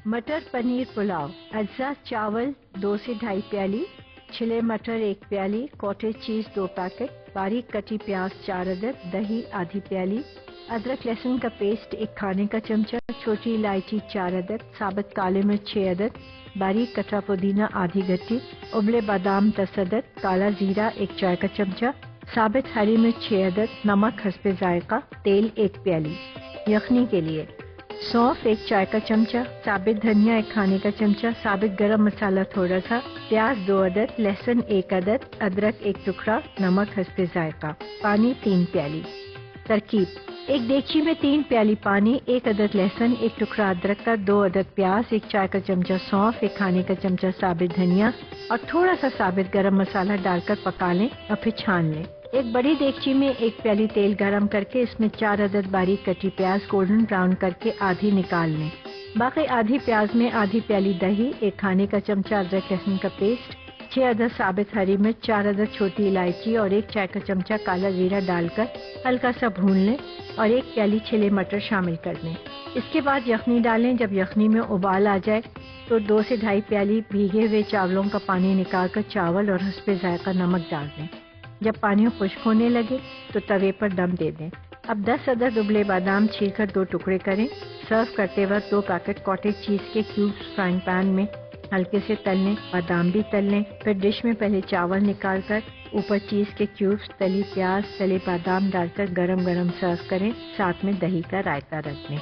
Speaker 2: मटर पनीर पुलाव। अज्जा चावल 2 से ढाई प्याली, छिले मटर 1 प्याली, कॉटेज चीज 2 पैकेट, बारीक कटी प्याज 4 अदद, दही आधी प्याली, अदरक लहसुन का पेस्ट 1 खाने का चमचा, छोटी इलायची 4 अदद, साबुत काले मिर्च 6 अदद, बारीक कटा पुदीना आधी गट्टी, उबले बादाम 10 अदद, काला जीरा 1 चाय का चमचा, साबुत हरी मिर्च 6 अदद, नमक हस्बे जायका, तेल 1 प्याली। यखनी के लिए सौंफ 1 चाय का चमचा, साबित धनिया 1 खाने का चमचा, साबित गरम मसाला थोड़ा सा, प्याज 2 अदद, लहसुन 1 अदद, अदरक 1 टुकड़ा, नमक हस्बे जायका, पानी 3 प्याली। तरकीब: 1 देगची में 3 प्याली पानी, 1 अदद लहसुन, 1 टुकड़ा अदरक का, 2 अदद प्याज, 1 चाय का चमचा सौंफ, 1 खाने का चमचा साबित धनिया और थोड़ा सा साबित गरम मसाला डालकर पका लें और फिर छान लें। एक बड़ी देगची में 1 प्याली तेल गरम करके इसमें 4 अदद बारीक कटी प्याज गोल्डन ब्राउन करके आधी निकाल लें। बाकी आधी प्याज में आधी प्याली दही, 1 खाने का चमचा अदरक लहसुन का पेस्ट, 6 अदद साबित हरी मिर्च, 4 अदद छोटी इलायची और 1 चाय का चमचा काला जीरा डालकर हल्का सा भून लें और 1 प्याली छिले मटर शामिल कर लें। इसके बाद यखनी डालें। जब यखनी में उबाल आ जाए तो 2 से ढाई प्याली भीगे हुए चावलों का पानी निकालकर चावल और हस्बे जायका नमक डाल दें। जब पानी खुश्क होने लगे तो तवे पर दम दे दें। अब 10 अदद उबले बादाम छीलकर 2 टुकड़े करें। सर्व करते वक्त 2 पैकेट कॉटेज चीज के क्यूब्स फ्राइंग पैन में हल्के से तल लें, बादाम भी तल लें। फिर डिश में पहले चावल निकालकर ऊपर चीज के क्यूब्स, तली प्याज, तले बादाम डालकर गरम गरम सर्व करें। साथ में दही का रायता रख लें।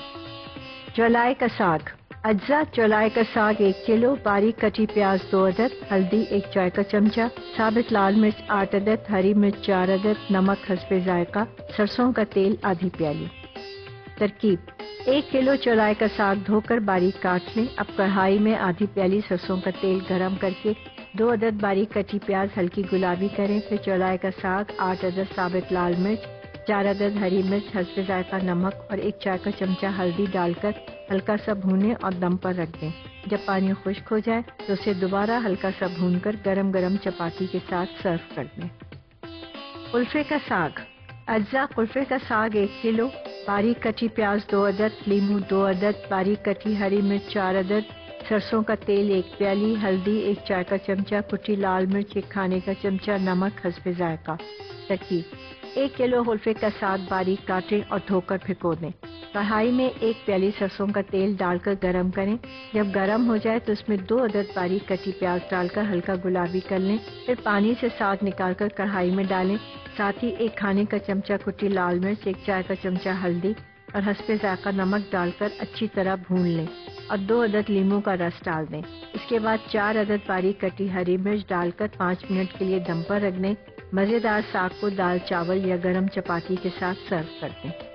Speaker 2: चौलाई का साग। अज्जा चौलाई का साग 1 किलो, बारीक कटी प्याज 2 अदद, हल्दी 1 चाय का चमचा, साबित लाल मिर्च 8 अदद, हरी मिर्च 4 अदद, नमक हस्बे जायका, सरसों का तेल आधी प्याली। तरकीब: 1 किलो चौलाई का साग धोकर बारीक काट लें। अब कढ़ाई में आधी प्याली सरसों का तेल गरम करके 2 अदद बारीक कटी प्याज हल्की गुलाबी करें। फिर चौलाई का साग, 8 अदद साबित लाल मिर्च, 4 अदद हरी मिर्च, हस्बे जायका नमक और 1 चाय का चमचा हल्दी डालकर हल्का सा भूनें और दम पर रख दें। जब पानी खुश्क हो जाए तो उसे दोबारा हल्का सा भूनकर गरम गरम चपाती के साथ सर्व कर दें। कुल्फे का साग। अज्जा कुल्फे का साग 1 किलो, बारीक कटी प्याज 2 अदद, लीमू 2 अदद, बारीक कटी हरी मिर्च 4 अदद, सरसों का तेल 1 प्याली, हल्दी 1 चाय का चमचा, कुटी लाल मिर्च 1 खाने का चमचा, नमक हस्बे जायका। तरकीब: 1 किलो कुल्फे का साग बारीक काटें और धोकर भिगो दें। कढ़ाई में 1 प्याली सरसों का तेल डालकर गरम करें। जब गरम हो जाए तो उसमें 2 अदद बारीक कटी प्याज डालकर हल्का गुलाबी कर लें। फिर पानी से साग निकालकर कढ़ाई में डालें। साथ ही 1 खाने का चमचा कुटी लाल मिर्च, 1 चाय का चमचा हल्दी और हस्बे जायका नमक डालकर अच्छी तरह भून लें और 2 अदद लीमू का रस डाल दें। इसके बाद 4 अदद बारीक कटी हरी मिर्च डालकर 5 मिनट के लिए दम पर रख दें। मज़ेदार साग को दाल चावल या गरम चपाती के साथ सर्व कर दें।